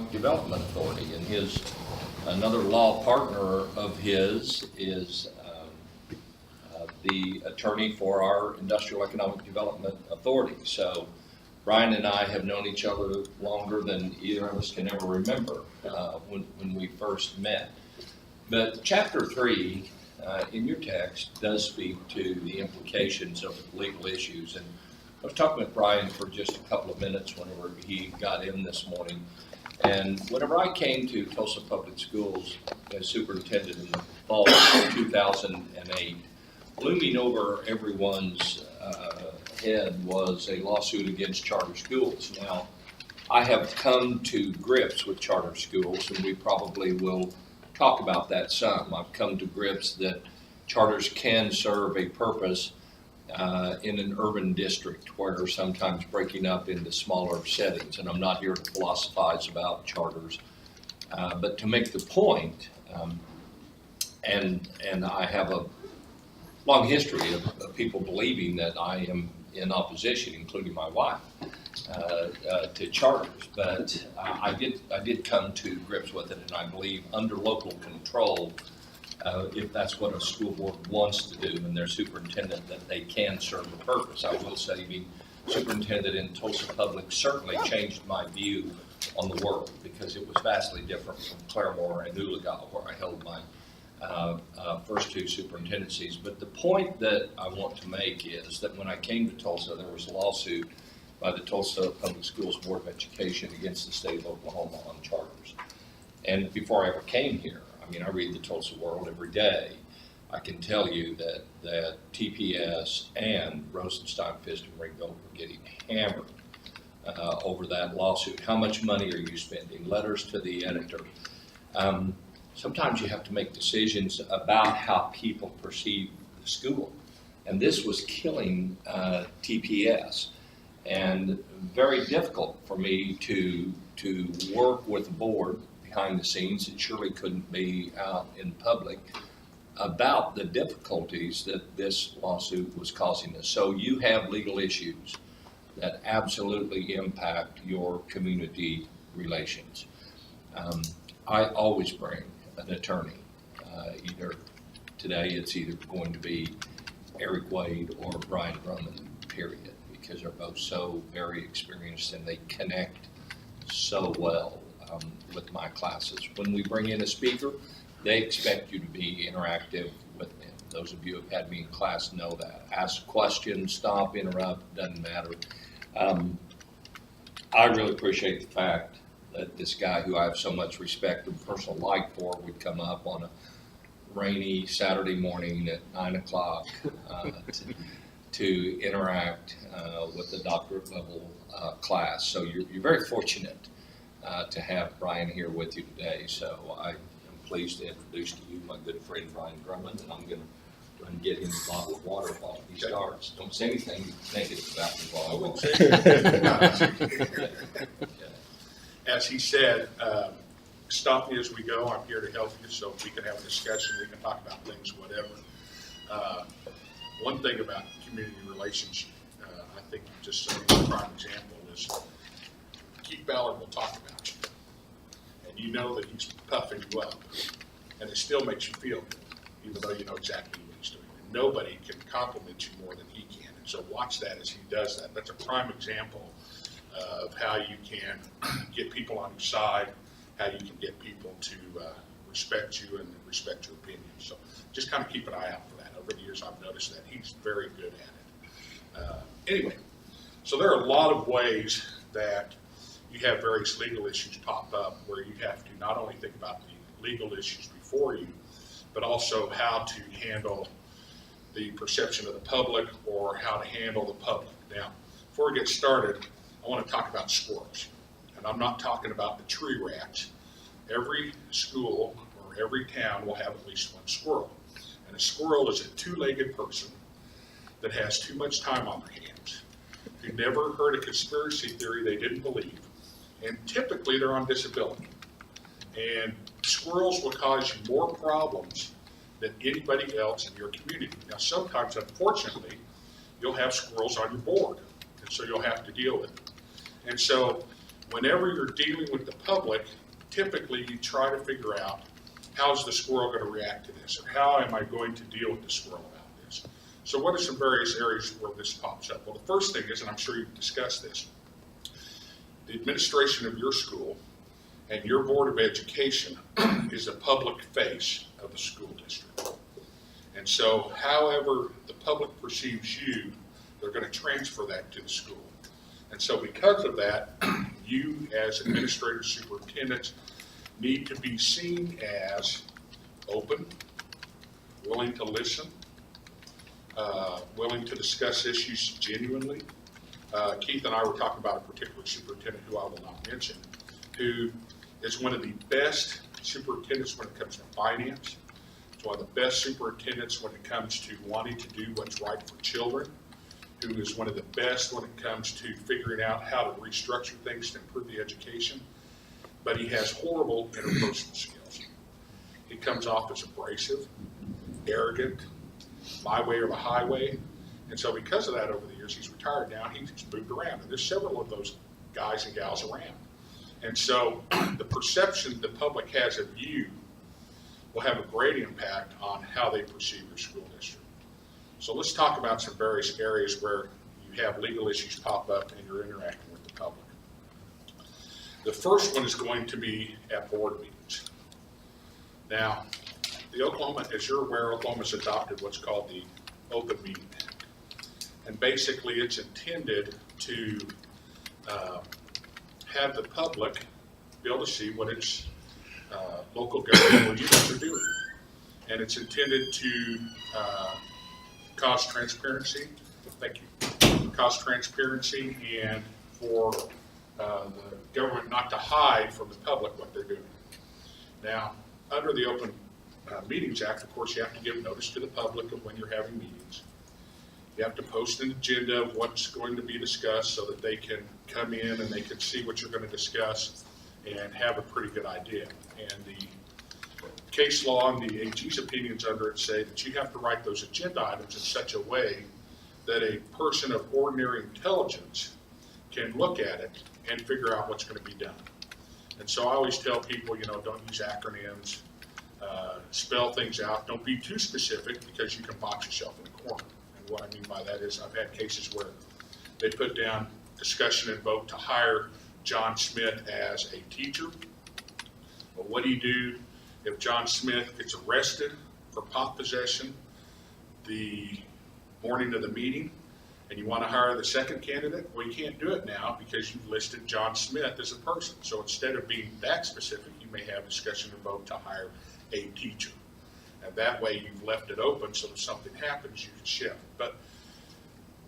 Economic Development Authority, and another law partner of his is the attorney for our Industrial Economic Development Authority. So Bryon and I have known each other longer than either of us can ever remember when we first met. But Chapter 3 in your text does speak to the implications of legal issues. And I was talking with Bryon for just a couple of minutes whenever he got in this morning. And whenever I came to Tulsa Public Schools as superintendent in the fall of 2008, looming over everyone's head was a lawsuit against charter schools. Now, I have come to grips with charter schools, and we probably will talk about that some. I've come to grips that charters can serve a purpose in an urban district where sometimes breaking up into smaller settings, and I'm not here to philosophize about charters, but to make the point, and I have a long history of people believing that I am in opposition, including my wife, to charters. But I did come to grips with it, and I believe under local control, if that's what a school board wants to do and their superintendent, that they can serve a purpose. I will say being superintendent in Tulsa Public certainly changed my view on the world, because it was vastly different from Claremore and Oologah, where I held my first two superintendencies. But the point that I want to make is that when I came to Tulsa, there was a lawsuit by the Tulsa Public Schools Board of Education against the state of Oklahoma on charters. And before I ever came here, I mean, I read the Tulsa World every day. I can tell you that TPS and Rosenstein, Fist, and Ringgold were getting hammered over that lawsuit. How much money are you spending? Letters to the editor. Sometimes you have to make decisions about how people perceive the school. And this was killing TPS. And very difficult for me to work with the board behind the scenes. It surely couldn't be out in public about the difficulties that this lawsuit was causing us. So you have legal issues that absolutely impact your community relations. I always bring an attorney. Today it's either going to be Eric Wade or Bryon Drummond, period, because they're both so very experienced and they connect so well with my classes. When we bring in a speaker, they expect you to be interactive with them. Those of you who have had me in class know that. Ask questions, stop, interrupt, doesn't matter. I really appreciate the fact that this guy who I have so much respect and personal like for would come up on a rainy Saturday morning at 9 o'clock to interact with the doctorate level class. So you're very fortunate to have Bryon here with you today. So I am pleased to introduce to you my good friend Bryon Drummond, and I'm going to run and get him a bottle of water while he starts. Don't say anything negative about me while I won't say anything. As he said, stop me as we go. I'm here to help you, so we can have a discussion. We can talk about things, whatever. One thing about community relations, I think just a prime example is Keith Ballard will talk about you, and you know that he's puffing you up, and it still makes you feel good, even though you know exactly what he's doing. And nobody can compliment you more than he can, and so watch that as he does that. That's a prime example of how you can get people on your side, how you can get people to respect you and respect your opinion. So just kind of keep an eye out for that. Over the years, I've noticed that he's very good at it. Anyway, so there are a lot of ways that you have various legal issues pop up where you have to not only think about the legal issues before you, but also how to handle the perception of the public or how to handle the public. Now, before we get started, I want to talk about squirrels. And I'm not talking about the tree rats. Every school or every town will have at least one squirrel. And a squirrel is a two-legged person that has too much time on their hands, who never heard a conspiracy theory they didn't believe, and typically they're on disability. And squirrels will cause you more problems than anybody else in your community. Now, sometimes, unfortunately, you'll have squirrels on your board, and so you'll have to deal with it. And so whenever you're dealing with the public, typically you try to figure out, how's the squirrel going to react to this? Or how am I going to deal with the squirrel about this? So what are some various areas where this pops up? Well, the first thing is, and I'm sure you've discussed this, the administration of your school and your Board of Education is the public face of the school district. And so however the public perceives you, they're going to transfer that to the school. And so because of that, you as administrators, superintendents, need to be seen as open, willing to listen, willing to discuss issues genuinely. Keith and I were talking about a particular superintendent who I will not mention, who is one of the best superintendents when it comes to finance. It's one of the best superintendents when it comes to wanting to do what's right for children, who is one of the best when it comes to figuring out how to restructure things to improve the education. But he has horrible interpersonal skills. He comes off as abrasive, arrogant, my way or the highway. And so because of that, over the years, he's retired now, he's moved around. And there's several of those guys and gals around. And so the perception the public has of you will have a great impact on how they perceive your school district. So let's talk about some various areas where you have legal issues pop up and you're interacting with the public. The first one is going to be at board meetings. Now, the Oklahoma, as you're aware, Oklahoma's adopted what's called the Open Meeting Act. And basically it's intended to have the public be able to see what its local governmental units are doing. And it's intended to cause transparency, thank you, cause transparency and for the government not to hide from the public what they're doing. Now, under the Open Meetings Act, of course, you have to give notice to the public of when you're having meetings. You have to post an agenda of what's going to be discussed so that they can come in and they can see what you're going to discuss and have a pretty good idea. And the case law and the AG's opinions under it say that you have to write those agenda items in such a way that a person of ordinary intelligence can look at it and figure out what's going to be done. And so I always tell people, don't use acronyms, spell things out. Don't be too specific because you can box yourself in a corner. And what I mean by that is I've had cases where they put down discussion and vote to hire John Smith as a teacher. Well, what do you do if John Smith gets arrested for pot possession the morning of the meeting and you want to hire the second candidate? Well, you can't do it now because you've listed John Smith as a person. So instead of being that specific, you may have discussion and vote to hire a teacher. And that way you've left it open so if something happens, you can shift. But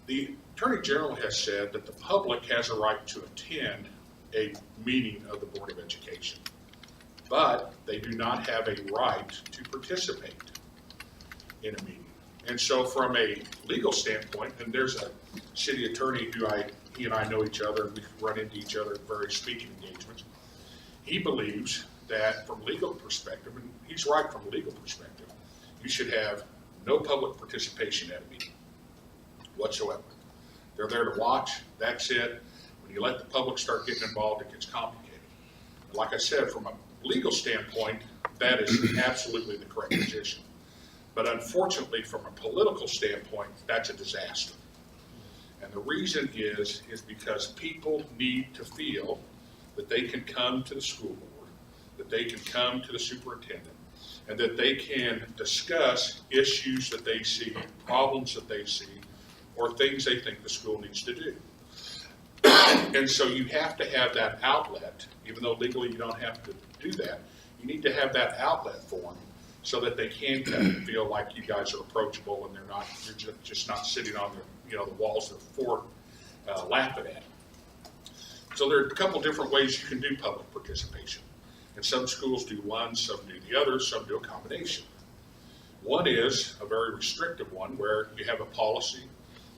the Attorney General has said that the public has a right to attend a meeting of the Board of Education, but they do not have a right to participate in a meeting. And so from a legal standpoint, and there's a city attorney who he and I know each other and we run into each other at various speaking engagements. He believes that from a legal perspective, and he's right from a legal perspective, you should have no public participation at a meeting whatsoever. They're there to watch, that's it. When you let the public start getting involved, it gets complicated. Like I said, from a legal standpoint, that is absolutely the correct position. But unfortunately, from a political standpoint, that's a disaster. And the reason is because people need to feel that they can come to the school board, that they can come to the superintendent, and that they can discuss issues that they see, problems that they see, or things they think the school needs to do. And so you have to have that outlet, even though legally you don't have to do that, you need to have that outlet for them so that they can come and feel like you guys are approachable and you're just not sitting on the walls of the fort laughing at them. So there are a couple different ways you can do public participation. And some schools do one, some do the other, some do a combination. One is a very restrictive one where you have a policy.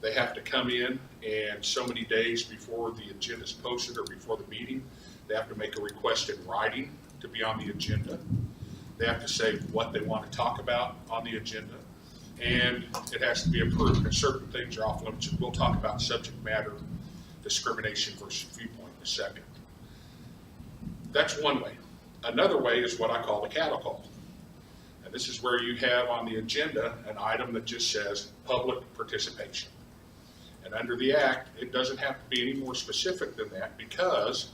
They have to come in and so many days before the agenda is posted or before the meeting, they have to make a request in writing to be on the agenda. They have to say what they want to talk about on the agenda, and it has to be approved. And certain things are off limits. We'll talk about subject matter discrimination versus viewpoint in a second. That's one way. Another way is what I call the cattle call. And this is where you have on the agenda an item that just says public participation. And under the Act, it doesn't have to be any more specific than that, because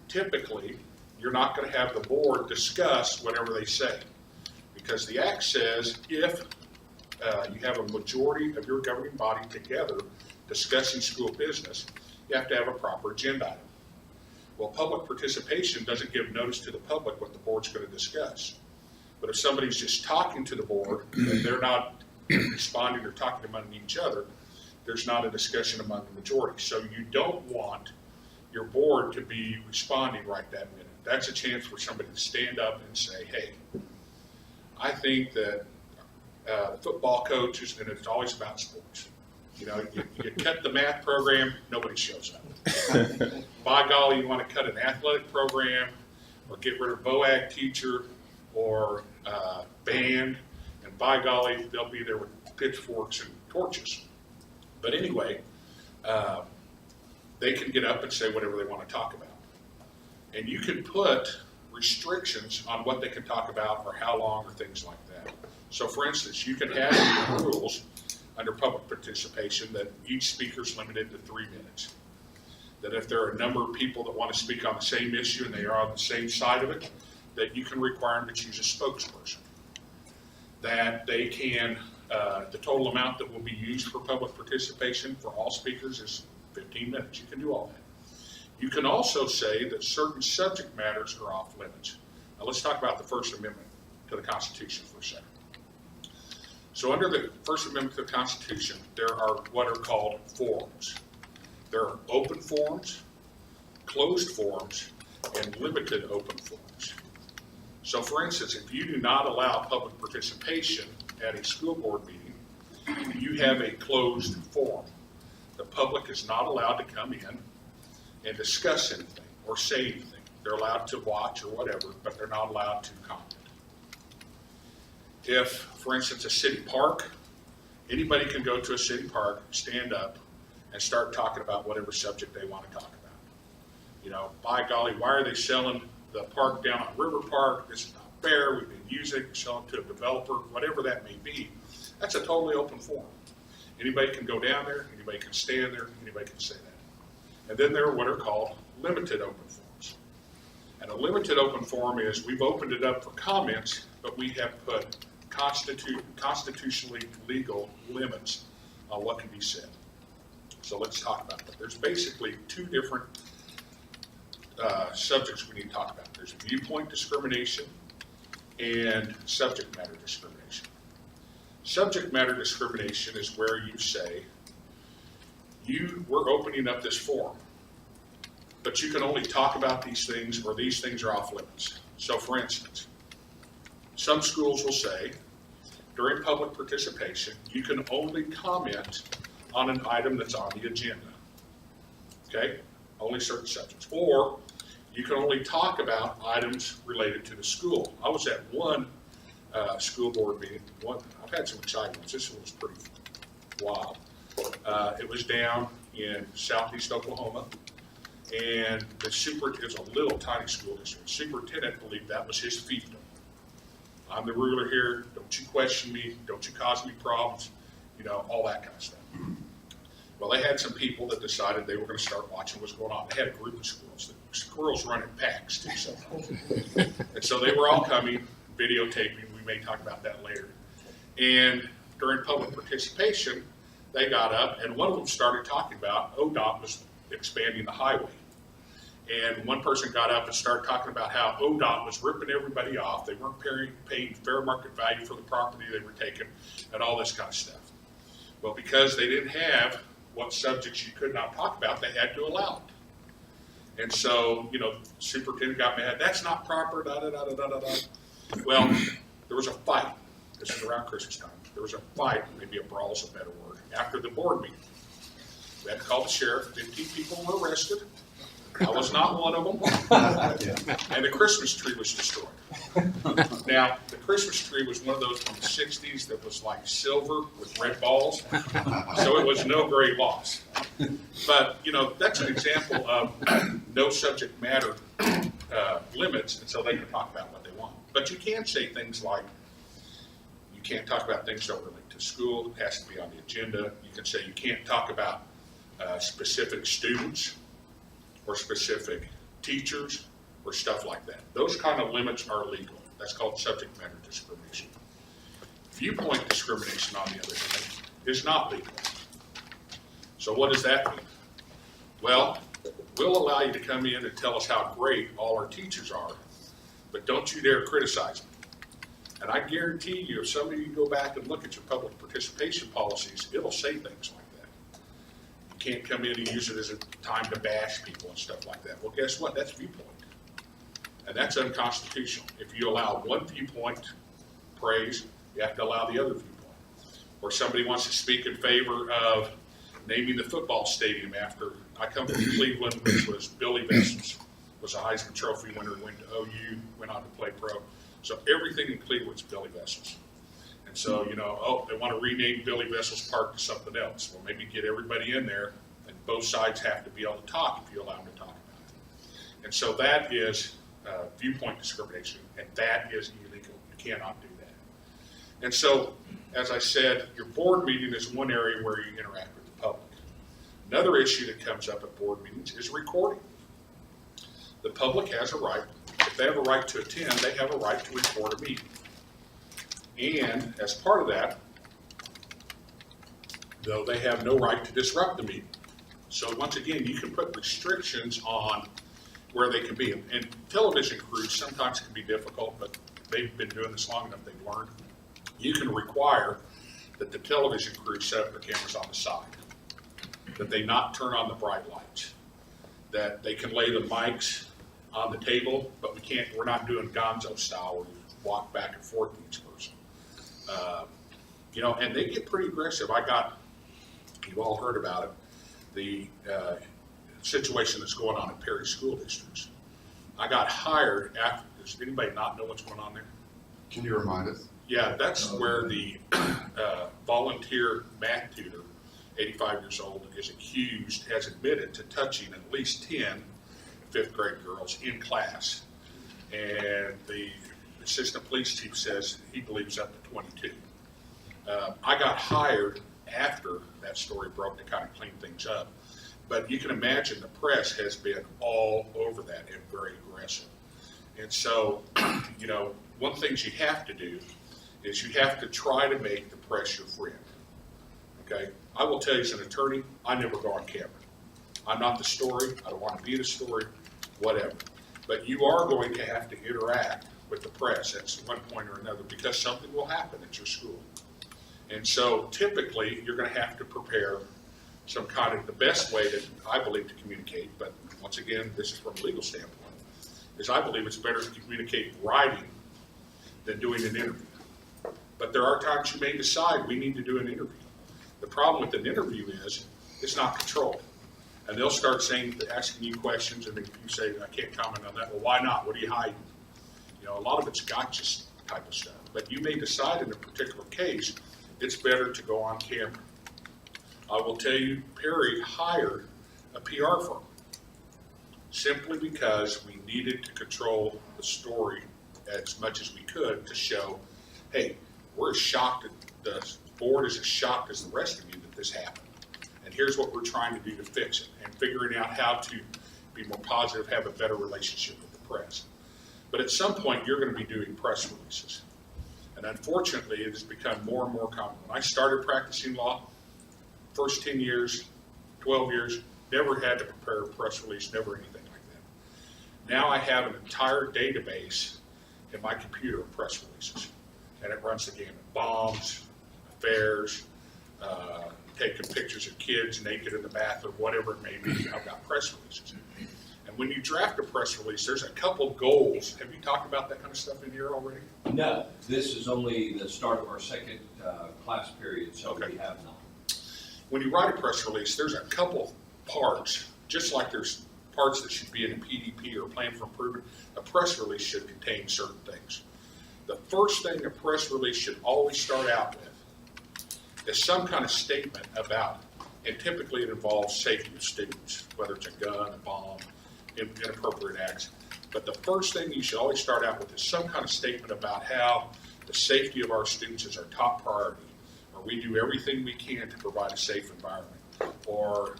typically you're not going to have the board discuss whatever they say. Because the Act says if you have a majority of your governing body together discussing school business, you have to have a proper agenda item. Well, public participation doesn't give notice to the public what the board's going to discuss. But if somebody's just talking to the board and they're not responding or talking among each other, there's not a discussion among the majority. So you don't want your board to be responding right that minute. That's a chance for somebody to stand up and say, hey, I think that the football coaches, and it's always about sports. You know, you cut the math program, nobody shows up. By golly, you want to cut an athletic program or get rid of BOAG teacher or band, and by golly, they'll be there with pitchforks and torches. But anyway, they can get up and say whatever they want to talk about. And you can put restrictions on what they can talk about or how long or things like that. So for instance, you can have rules under public participation that each speaker is limited to 3 minutes. That if there are a number of people that want to speak on the same issue and they are on the same side of it, that you can require them to choose a spokesperson. That they can, the total amount that will be used for public participation for all speakers is 15 minutes. You can do all that. You can also say that certain subject matters are off limits. Now let's talk about the First Amendment to the Constitution for a second. So under the First Amendment to the Constitution, there are what are called forums. There are open forums, closed forums, and limited open forums. So for instance, if you do not allow public participation at a school board meeting, you have a closed forum. The public is not allowed to come in and discuss anything or say anything. They're allowed to watch or whatever, but they're not allowed to comment. If, for instance, a city park, anybody can go to a city park, stand up, and start talking about whatever subject they want to talk about. You know, by golly, why are they selling the park down on River Park? This is not fair. We've been using it, selling it to a developer, whatever that may be. That's a totally open forum. Anybody can go down there, anybody can stand there, anybody can say that. And then there are what are called limited open forums. And a limited open forum is we've opened it up for comments, but we have put constitutionally legal limits on what can be said. So let's talk about that. There's basically two different subjects we need to talk about. There's viewpoint discrimination and subject matter discrimination. Subject matter discrimination is where you say, we're opening up this forum, but you can only talk about these things or these things are off limits. So for instance, some schools will say, during public participation, you can only comment on an item that's on the agenda. Okay? Only certain subjects. Or you can only talk about items related to the school. I was at one school board meeting. I've had some exciting ones. This one was pretty wild. It was down in southeast Oklahoma, and it was a little tiny school district. The superintendent believed that was his fiefdom. I'm the ruler here. Don't you question me. Don't you cause me problems. You know, all that kind of stuff. Well, they had some people that decided they were going to start watching what's going on. They had a group of squirrels. The squirrels run in packs too sometimes. And so they were all coming, videotaping. We may talk about that later. And during public participation, they got up, and one of them started talking about ODOT was expanding the highway. And one person got up and started talking about how ODOT was ripping everybody off. They weren't paying fair market value for the property they were taking and all this kind of stuff. Well, because they didn't have what subjects you could not talk about, they had to allow it. And so, you know, the superintendent got mad. That's not proper, da-da-da-da-da-da. Well, there was a fight. This is around Christmas time. There was a fight, maybe a brawl is a better word, after the board meeting. We had to call the sheriff. 15 people were arrested. I was not one of them. And the Christmas tree was destroyed. Now, the Christmas tree was one of those from the 60s that was like silver with red balls. So it was no great loss. But, you know, that's an example of no subject matter limits, and so they can talk about what they want. But you can say things like, you can't talk about things that relate to school, it has to be on the agenda. You can say you can't talk about specific students or specific teachers or stuff like that. Those kind of limits are legal. That's called subject matter discrimination. Viewpoint discrimination, on the other hand, is not legal. So what does that mean? Well, we'll allow you to come in and tell us how great all our teachers are, but don't you dare criticize them. And I guarantee you, if some of you go back and look at your public participation policies, it'll say things like that. You can't come in and use it as a time to bash people and stuff like that. Well, guess what? That's viewpoint. And that's unconstitutional. If you allow one viewpoint praise, you have to allow the other viewpoint. Or somebody wants to speak in favor of naming the football stadium after, I come from Cleveland, which was Billy Vessels, was a Heisman Trophy winner, went to OU, went on to play pro. So everything in Cleveland's Billy Vessels. And so, they want to rename Billy Vessels Park to something else. Well, maybe get everybody in there, and both sides have to be able to talk if you allow them to talk about it. And so that is viewpoint discrimination, and that is illegal. You cannot do that. And so, as I said, your board meeting is one area where you interact with the public. Another issue that comes up at board meetings is recording. The public has a right, if they have a right to attend, they have a right to record a meeting. And as part of that, though, they have no right to disrupt the meeting. So once again, you can put restrictions on where they can be. And television crews sometimes can be difficult, but they've been doing this long enough, they've learned. You can require that the television crew set up their cameras on the side, that they not turn on the bright lights, that they can lay the mics on the table, but we're not doing Gonzo style where you walk back and forth to each person. And they get pretty aggressive. You've all heard about it, the situation that's going on in Perry school districts. I got hired after, does anybody not know what's going on there? Can you remind us? Yeah, that's where the volunteer math tutor, 85 years old, has admitted to touching at least 10 fifth grade girls in class. And the assistant police chief says he believes up to 22. I got hired after that story broke to kind of clean things up. But you can imagine the press has been all over that and very aggressive. And so, one of the things you have to do is you have to try to make the press your friend. Okay? I will tell you as an attorney, I never go on camera. I'm not the story. I don't want to be the story, whatever. But you are going to have to interact with the press at one point or another because something will happen at your school. And so typically you're going to have to prepare some kind of the best way that I believe to communicate, but once again, this is from a legal standpoint, is I believe it's better to communicate writing than doing an interview. But there are times you may decide we need to do an interview. The problem with an interview is it's not controlled. And they'll start asking you questions, and if you say, I can't comment on that, well, why not? What are you hiding? A lot of it's gotcha type of stuff. But you may decide in a particular case, it's better to go on camera. I will tell you, Perry hired a PR firm simply because we needed to control the story as much as we could to show, hey, we're as shocked, the board is as shocked as the rest of you that this happened. And here's what we're trying to do to fix it, and figuring out how to be more positive, have a better relationship with the press. But at some point, you're going to be doing press releases. And unfortunately, it has become more and more common. When I started practicing law, first 10 years, 12 years, never had to prepare a press release, never anything like that. Now I have an entire database in my computer of press releases. And it runs the gamut. Bombs, affairs, taking pictures of kids naked in the bathroom, whatever it may be. I've got press releases. And when you draft a press release, there's a couple goals. Have you talked about that kind of stuff in here already? No, this is only the start of our second class period, so Okay. we have not. When you write a press release, there's a couple parts, just like there's parts that should be in a PDP or plan for improvement. A press release should contain certain things. The first thing a press release should always start out with is some kind of statement about, and typically it involves safety of students, whether it's a gun, a bomb, inappropriate acts. But the first thing you should always start out with is some kind of statement about how the safety of our students is our top priority, or we do everything we can to provide a safe environment, or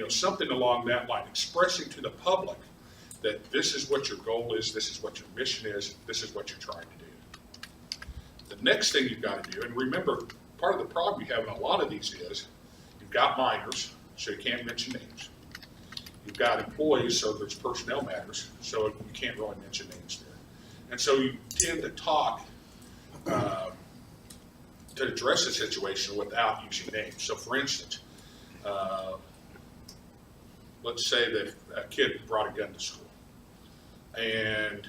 something along that line, expressing to the public that this is what your goal is, this is what your mission is, this is what you're trying to do. The next thing you've got to do, and remember, part of the problem you have in a lot of these is you've got minors, so you can't mention names. You've got employees, so there's personnel matters, so you can't really mention names there. And so you tend to talk to address the situation without using names. So for instance, let's say that a kid brought a gun to school. And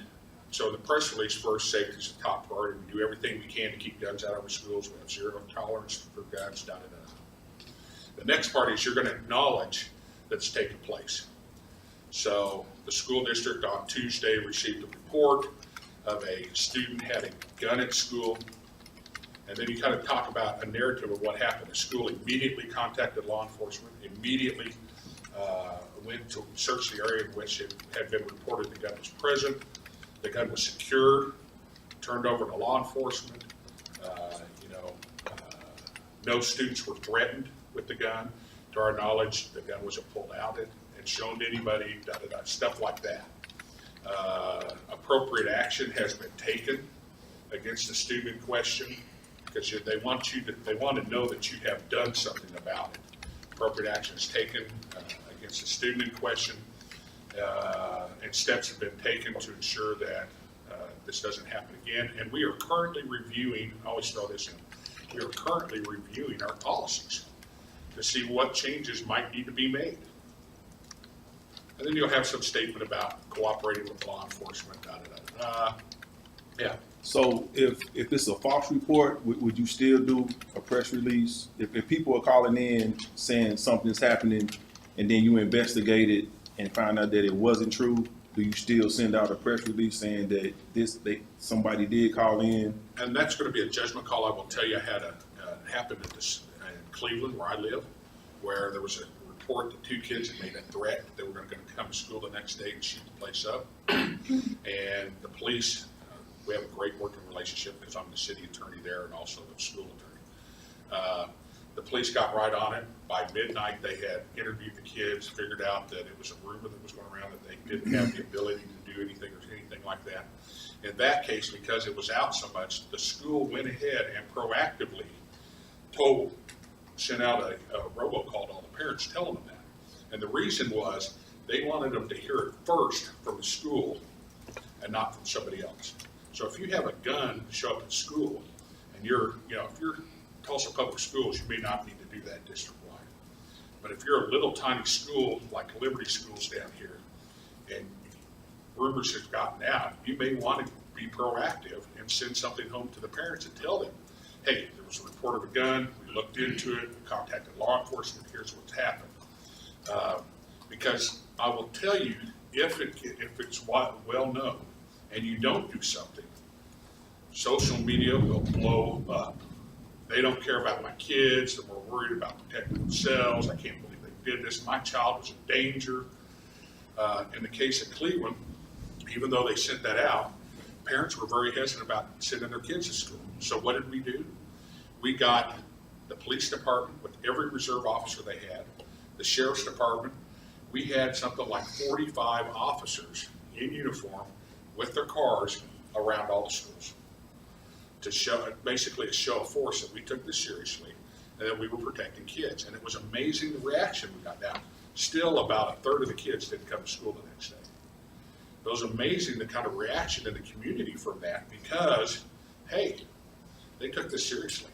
so the press release, first, safety is the top priority. We do everything we can to keep guns out of our schools. We have zero tolerance for guns, da-da-da. The next part is you're going to acknowledge that it's taken place. So the school district on Tuesday received a report of a student had a gun at school. And then you kind of talk about a narrative of what happened. The school immediately contacted law enforcement, immediately went to search the area in which it had been reported the gun was present. The gun was secured, turned over to law enforcement. No students were threatened with the gun. To our knowledge, the gun wasn't pulled out and shown to anybody, stuff like that. Appropriate action has been taken against the student in question because they want to know that you have done something about it. Appropriate action is taken against the student in question, and steps have been taken to ensure that this doesn't happen again. And we are currently reviewing, I always throw this in, we are currently reviewing our policies to see what changes might need to be made. And then you'll have some statement about cooperating with law enforcement, yeah. So if it's a false report, would you still do a press release? If people are calling in saying something's happening and then you investigate it and find out that it wasn't true, do you still send out a press release saying that somebody did call in? And that's going to be a judgment call. I will tell you, I had happened in Cleveland, where I live, where there was a report that two kids had made a threat that they were going to come to school the next day and shoot the place up. And the police, we have a great working relationship because I'm the city attorney there and also the school attorney. The police got right on it. By midnight, they had interviewed the kids, figured out that it was a rumor that was going around that they didn't have the ability to do anything or anything like that. In that case, because it was out so much, the school went ahead and proactively sent out a robocall to all the parents telling them that. And the reason was they wanted them to hear it first from the school and not from somebody else. So if you have a gun show up at school and if you're Tulsa Public Schools, you may not need to do that district-wide. But if you're a little tiny school like Liberty Schools down here and rumors have gotten out, you may want to be proactive and send something home to the parents and tell them, hey, there was a report of a gun, we looked into it, we contacted law enforcement, here's what's happened. Because I will tell you, if it's well known and you don't do something, social media will blow up. They don't care about my kids, they're more worried about protecting themselves. I can't believe they did this. My child was in danger. In the case of Cleveland, even though they sent that out, parents were very hesitant about sending their kids to school. So what did we do? We got the police department with every reserve officer they had, the sheriff's department. We had something like 45 officers in uniform with their cars around all the schools to show, basically a show of force that we took this seriously and that we were protecting kids. And it was amazing the reaction we got. Now, still about a third of the kids didn't come to school the next day. It was amazing the kind of reaction in the community from that because, hey, they took this seriously.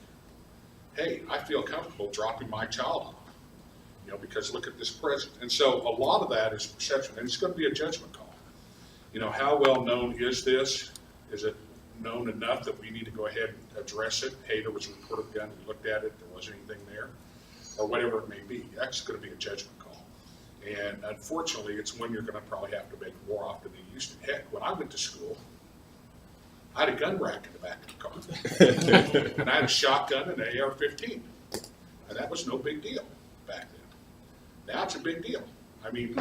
Hey, I feel comfortable dropping my child off, because look at this president. And so a lot of that is perception, and it's going to be a judgment call. How well known is this? Is it known enough that we need to go ahead and address it? Hey, there was a report of a gun, we looked at it, there wasn't anything there, or whatever it may be. That's going to be a judgment call. And unfortunately, it's one you're going to probably have to make more often than you used to. Heck, when I went to school, I had a gun rack in the back of the car. And I had a shotgun and an AR-15. And that was no big deal back then. Now it's a big deal. I mean,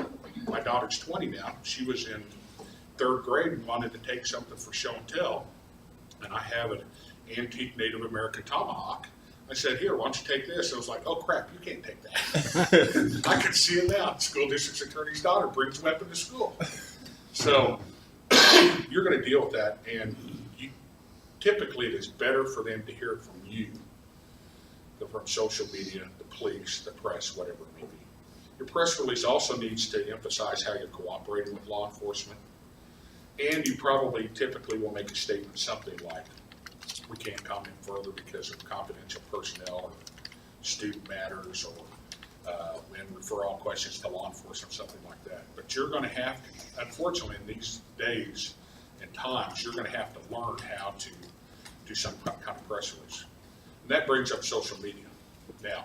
my daughter's 20 now. She was in third grade and wanted to take something for show and tell, and I have an antique Native American tomahawk. I said, here, why don't you take this? I was like, oh crap, you can't take that. I can see it now. The school district's attorney's daughter brings weapon to school. So you're going to deal with that, and typically it is better for them to hear it from you than from social media, the police, the press, whatever it may be. Your press release also needs to emphasize how you're cooperating with law enforcement, and you probably typically will make a statement something like, we can't comment further because of confidential personnel or student matters, or and refer all questions to law enforcement, something like that. But you're going to have to, unfortunately, in these days and times, you're going to have to learn how to do some kind of press release. And that brings up social media. Now,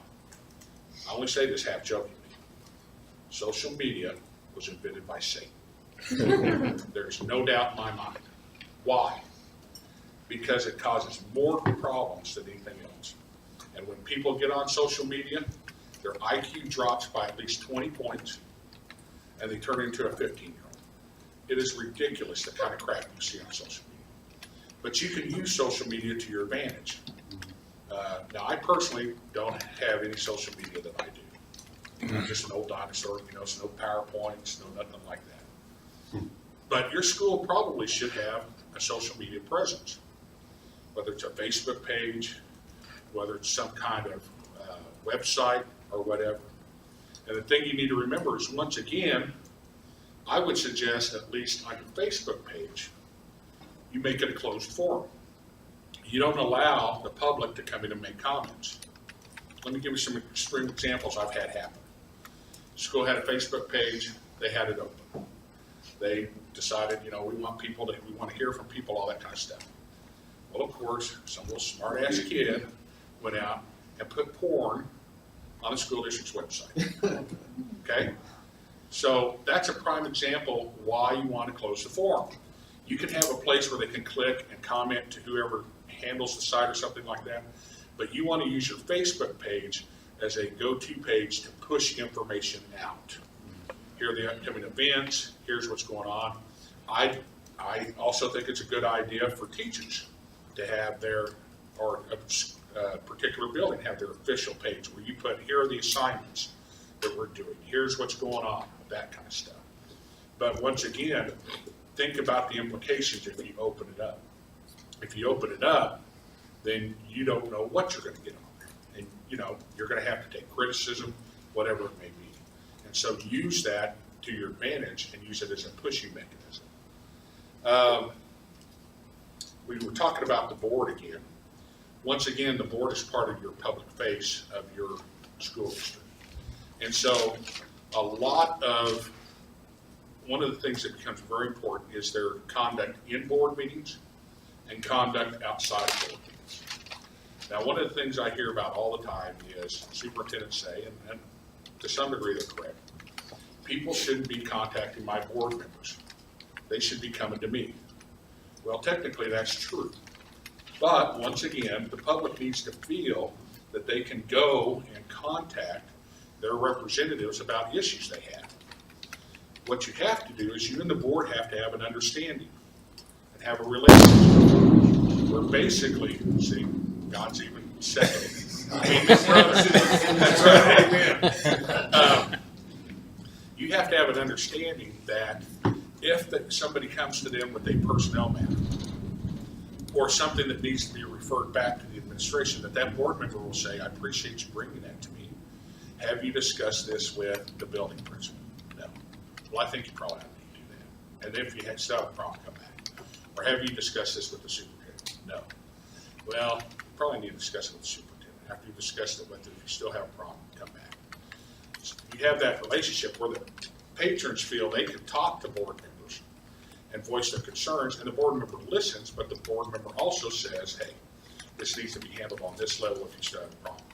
I only say this half jokingly. Social media was invented by Satan. There's no doubt in my mind. Why? Because it causes more problems than anything else. And when people get on social media, their IQ drops by at least 20 points, and they turn into a 15-year-old. It is ridiculous the kind of crap you see on social media. But you can use social media to your advantage. Now, I personally don't have any social media that I do. I'm just an old dinosaur, it's no PowerPoints, no nothing like that. But your school probably should have a social media presence, whether it's a Facebook page, whether it's some kind of website or whatever. And the thing you need to remember is, once again, I would suggest, at least on your Facebook page, you make it a closed forum. You don't allow the public to come in and make comments. Let me give you some extreme examples I've had happen. School had a Facebook page, they had it open. They decided, we want to hear from people, all that kind of stuff. Well, of course, some little smart-ass kid went out and put porn on the school district's website. Okay? So that's a prime example why you want to close the forum. You can have a place where they can click and comment to whoever handles the site or something like that, but you want to use your Facebook page as a go-to page to push information out. Here are the upcoming events, here's what's going on. I also think it's a good idea for teachers to have their, or a particular building, have their official page where you put, here are the assignments that we're doing, here's what's going on, that kind of stuff. But once again, think about the implications if you open it up. If you open it up, then you don't know what you're going to get on there. And you're going to have to take criticism, whatever it may be. And so use that to your advantage and use it as a pushing mechanism. We were talking about the board again. Once again, the board is part of your public face of your school district. And so one of the things that becomes very important is their conduct in board meetings and conduct outside of board meetings. Now, one of the things I hear about all the time is superintendents say, and to some degree they're correct, people shouldn't be contacting my board members. They should be coming to me. Well, technically that's true. But once again, the public needs to feel that they can go and contact their representatives about issues they have. What you have to do is you and the board have to have an understanding and have a relationship where basically, see, God's even said it. Amen, brothers. That's right, amen. You have to have an understanding that if somebody comes to them with a personnel matter or something that needs to be referred back to the administration, that board member will say, I appreciate you bringing that to me. Have you discussed this with the building principal? No. Well, I think you probably need to do that. And if you still have a problem, come back. Or have you discussed this with the superintendent? No. Well, you probably need to discuss it with the superintendent. After you've discussed it with them, if you still have a problem, come back. So you have that relationship where the patrons feel they can talk to board members and voice their concerns, and the board member listens, but the board member also says, hey, this needs to be handled on this level if you still have a problem.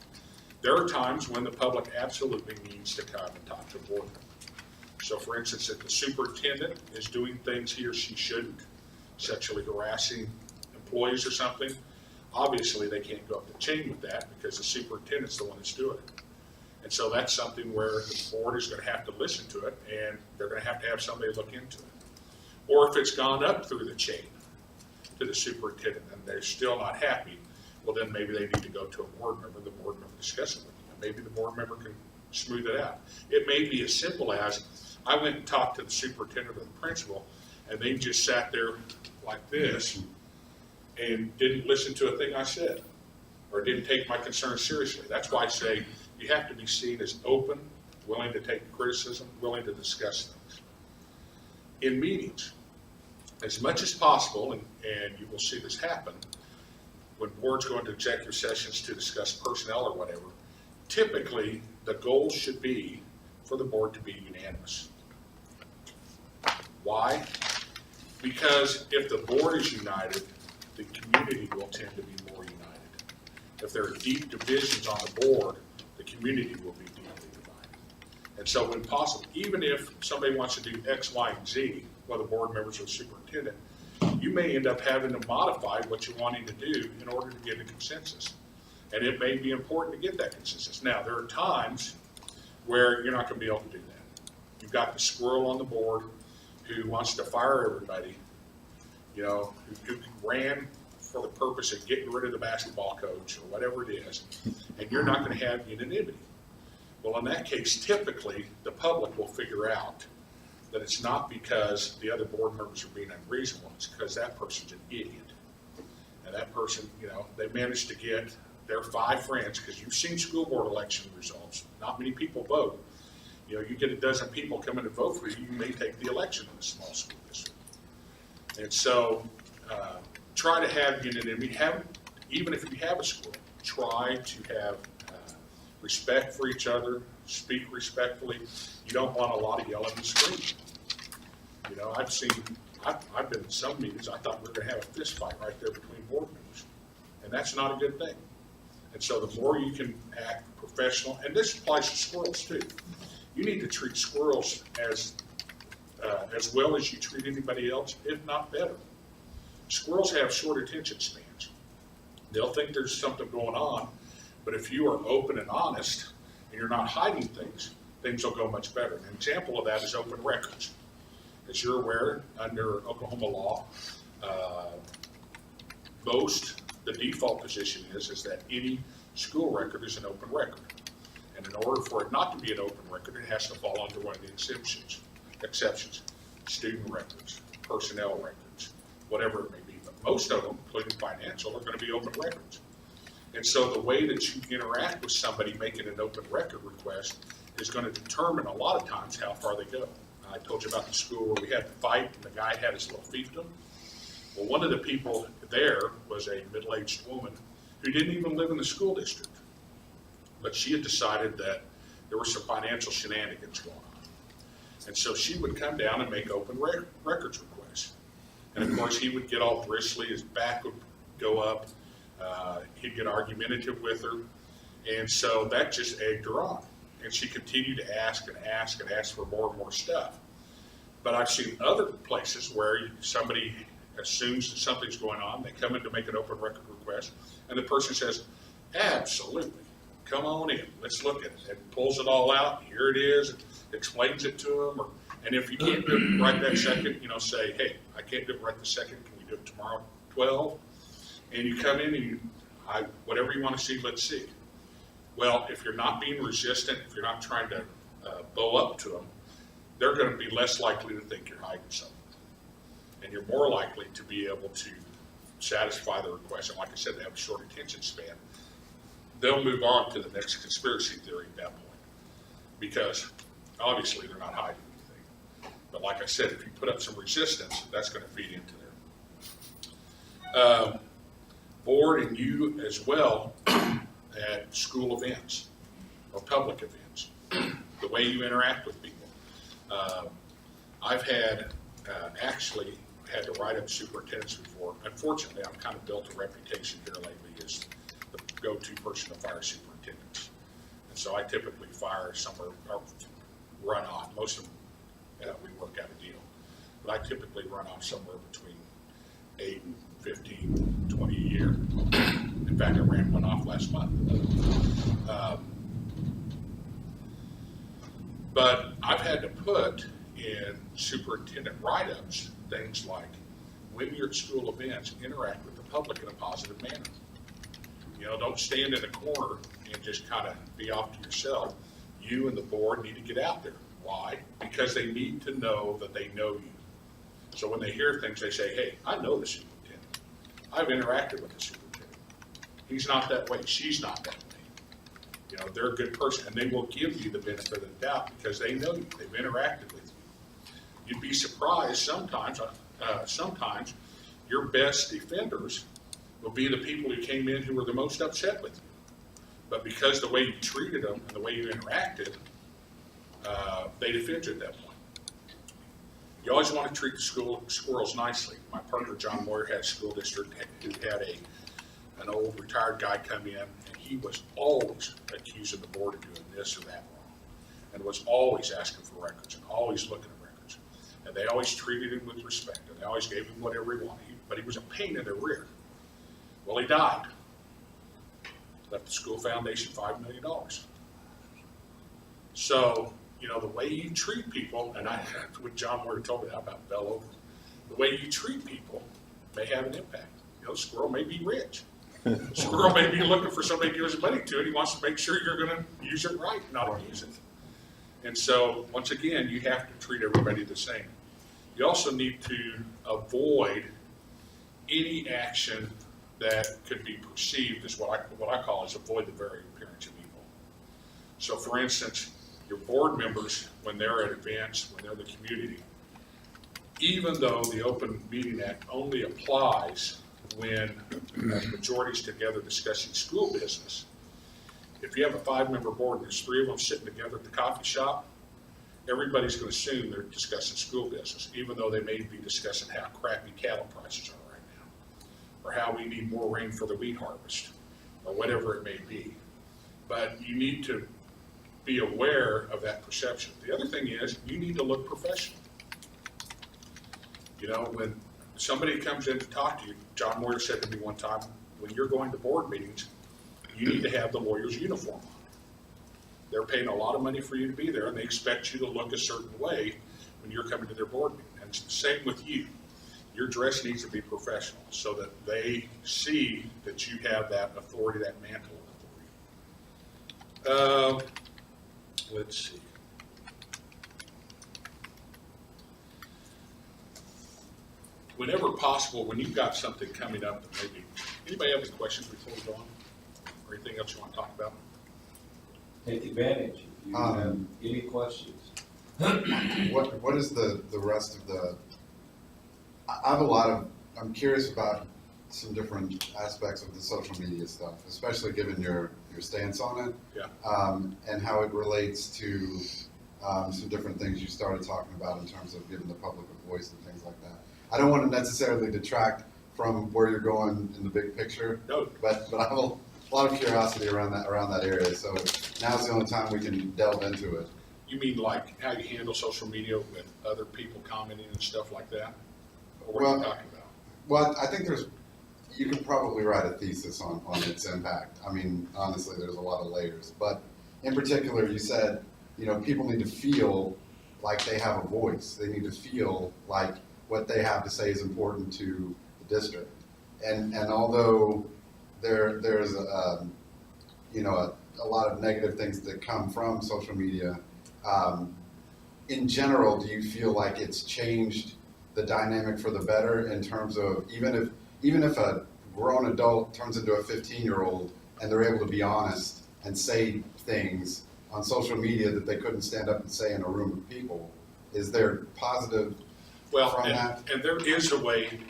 There are times when the public absolutely needs to come and talk to a board member. So for instance, if the superintendent is doing things he or she shouldn't, sexually harassing employees or something, obviously they can't go up the chain with that because the superintendent's the one that's doing it. And so that's something where the board is going to have to listen to it, and they're going to have somebody look into it. Or if it's gone up through the chain to the superintendent and they're still not happy, well, then maybe they need to go to a board member, the board member discuss it with you. And maybe the board member can smooth it out. It may be as simple as, I went and talked to the superintendent or the principal, and they just sat there like this and didn't listen to a thing I said, or didn't take my concerns seriously. That's why I say you have to be seen as open, willing to take criticism, willing to discuss things. In meetings, as much as possible, and you will see this happen, when boards go into executive sessions to discuss personnel or whatever, typically the goal should be for the board to be unanimous. Why? Because if the board is united, the community will tend to be more united. If there are deep divisions on the board, the community will be deeply divided. And so when possible, even if somebody wants to do X, Y, and Z, whether board members or superintendent, you may end up having to modify what you're wanting to do in order to get a consensus. And it may be important to get that consensus. Now, there are times where you're not going to be able to do that. You've got the squirrel on the board who wants to fire everybody, you know, who ran for the purpose of getting rid of the basketball coach or whatever it is, and you're not going to have unanimity. Well, in that case, typically, the public will figure out that it's not because the other board members are being unreasonable, it's because that person's an idiot. And that person, you know, they managed to get their 5 friends, because you've seen school board election results, not many people vote. You know, you get a dozen people come in and vote for you, you may take the election in a small school district. And so, try to have unanimity, even if you have a school, try to have respect for each other, speak respectfully. You don't want a lot of yelling and screaming. You know, I've been in some meetings, I thought we were going to have a fist fight right there between board members. And that's not a good thing. And so the more you can act professional, and this applies to squirrels too. You need to treat squirrels as well as you treat anybody else, if not better. Squirrels have short attention spans. They'll think there's something going on, but if you are open and honest and you're not hiding things, things will go much better. An example of that is open records. As you're aware, under Oklahoma law, the default position is that any school record is an open record. And in order for it not to be an open record, it has to fall under one of the exceptions. Student records, personnel records, whatever it may be. But most of them, including financial, are going to be open records. And so the way that you interact with somebody making an open record request is going to determine a lot of times how far they go. I told you about the school where we had the fight and the guy had his little fiefdom. Well, one of the people there was a middle-aged woman who didn't even live in the school district. But she had decided that there were some financial shenanigans going on. And so she would come down and make open records requests. And of course, he would get all bristly, his back would go up, he'd get argumentative with her. And so that just egged her on. And she continued to ask and ask and ask for more and more stuff. But I've seen other places where somebody assumes that something's going on, they come in to make an open record request, and the person says, absolutely, come on in, let's look at it, and pulls it all out, here it is, explains it to them, and if you can't do it right that second, you know, say, hey, I can't do it right this second, can we do it tomorrow, 12? And you come in and whatever you want to see, let's see. Well, if you're not being resistant, if you're not trying to bow up to them, they're going to be less likely to think you're hiding something. And you're more likely to be able to satisfy the request. And like I said, they have a short attention span. They'll move on to the next conspiracy theory at that point, because obviously they're not hiding anything. But like I said, if you put up some resistance, that's going to feed into there. Board and you as well at school events or public events, the way you interact with people. I've actually had to write up superintendents before. Unfortunately, I've kind of built a reputation here lately as the go-to person to fire superintendents. And so I typically fire somewhere, or run off. Most of them, we work out a deal. But I typically run off somewhere between 8 and 15, 20 a year. In fact, I ran one off last month. But I've had to put in superintendent write-ups things like, when you're at school events, interact with the public in a positive manner. You know, don't stand in a corner and just kind of be off to yourself. You and the board need to get out there. Why? Because they need to know that they know you. So when they hear things, they say, hey, I know the superintendent. I've interacted with the superintendent. He's not that way. She's not that way. You know, they're a good person, and they will give you the benefit of the doubt because they know you. They've interacted with you. You'd be surprised sometimes your best defenders will be the people who came in who were the most upset with you. But because the way you treated them and the way you interacted, they defend you at that point. You always want to treat the squirrels nicely. My partner, John Moyer, had a school district who had an old retired guy come in, and he was always accusing the board of doing this or that wrong, and was always asking for records and always looking at records. And they always treated him with respect, and they always gave him whatever he wanted, but he was a pain in the rear. Well, he died. Left the school foundation $5 million. So, you know, the way you treat people, and what John Moyer told me about Bell Over, the way you treat people may have an impact. You know, squirrel may be rich. Squirrel may be looking for somebody to give his money to, and he wants to make sure you're going to use it right, not abuse it. And so, once again, you have to treat everybody the same. You also need to avoid any action that could be perceived as what I call is avoid the very appearance of evil. So, for instance, your board members, when they're at events, when they're in the community, even though the Open Meeting Act only applies when the majority's together discussing school business, if you have a 5-member board and there's 3 of them sitting together at the coffee shop, everybody's going to assume they're discussing school business, even though they may be discussing how crappy cattle prices are right now, or how we need more rain for the wheat harvest, or whatever it may be. But you need to be aware of that perception. The other thing is, you need to look professional. You know, when somebody comes in to talk to you, John Moyer said to me one time, when you're going to board meetings, you need to have the lawyer's uniform on. They're paying a lot of money for you to be there, and they expect you to look a certain way when you're coming to their board meeting. And it's the same with you. Your dress needs to be professional so that they see that you have that authority, that mantle of authority. Let's see. Whenever possible, when you've got something coming up that maybe, anybody have any questions before we go on? Or anything else you want to talk about? Take advantage if you have any questions. What is the rest of the, I'm curious about some different aspects of the social media stuff, especially given your stance on it. Yeah. And how it relates to some different things you started talking about in terms of giving the public a voice and things like that. I don't want to necessarily detract from where you're going in the big picture, No. but I have a lot of curiosity around that area. So now's the only time we can delve into it. You mean like how you handle social media with other people commenting and stuff like that? Or what are you talking about? Well, I think you could probably write a thesis on its impact. I mean, honestly, there's a lot of layers. But in particular, you said, you know, people need to feel like they have a voice. They need to feel like what they have to say is important to the district. And although there's you know, a lot of negative things that come from social media, in general, do you feel like it's changed the dynamic for the better in terms of even if a grown adult turns into a 15-year-old and they're able to be honest and say things on social media that they couldn't stand up and say in a room of people, is there positive from that? And there is a way.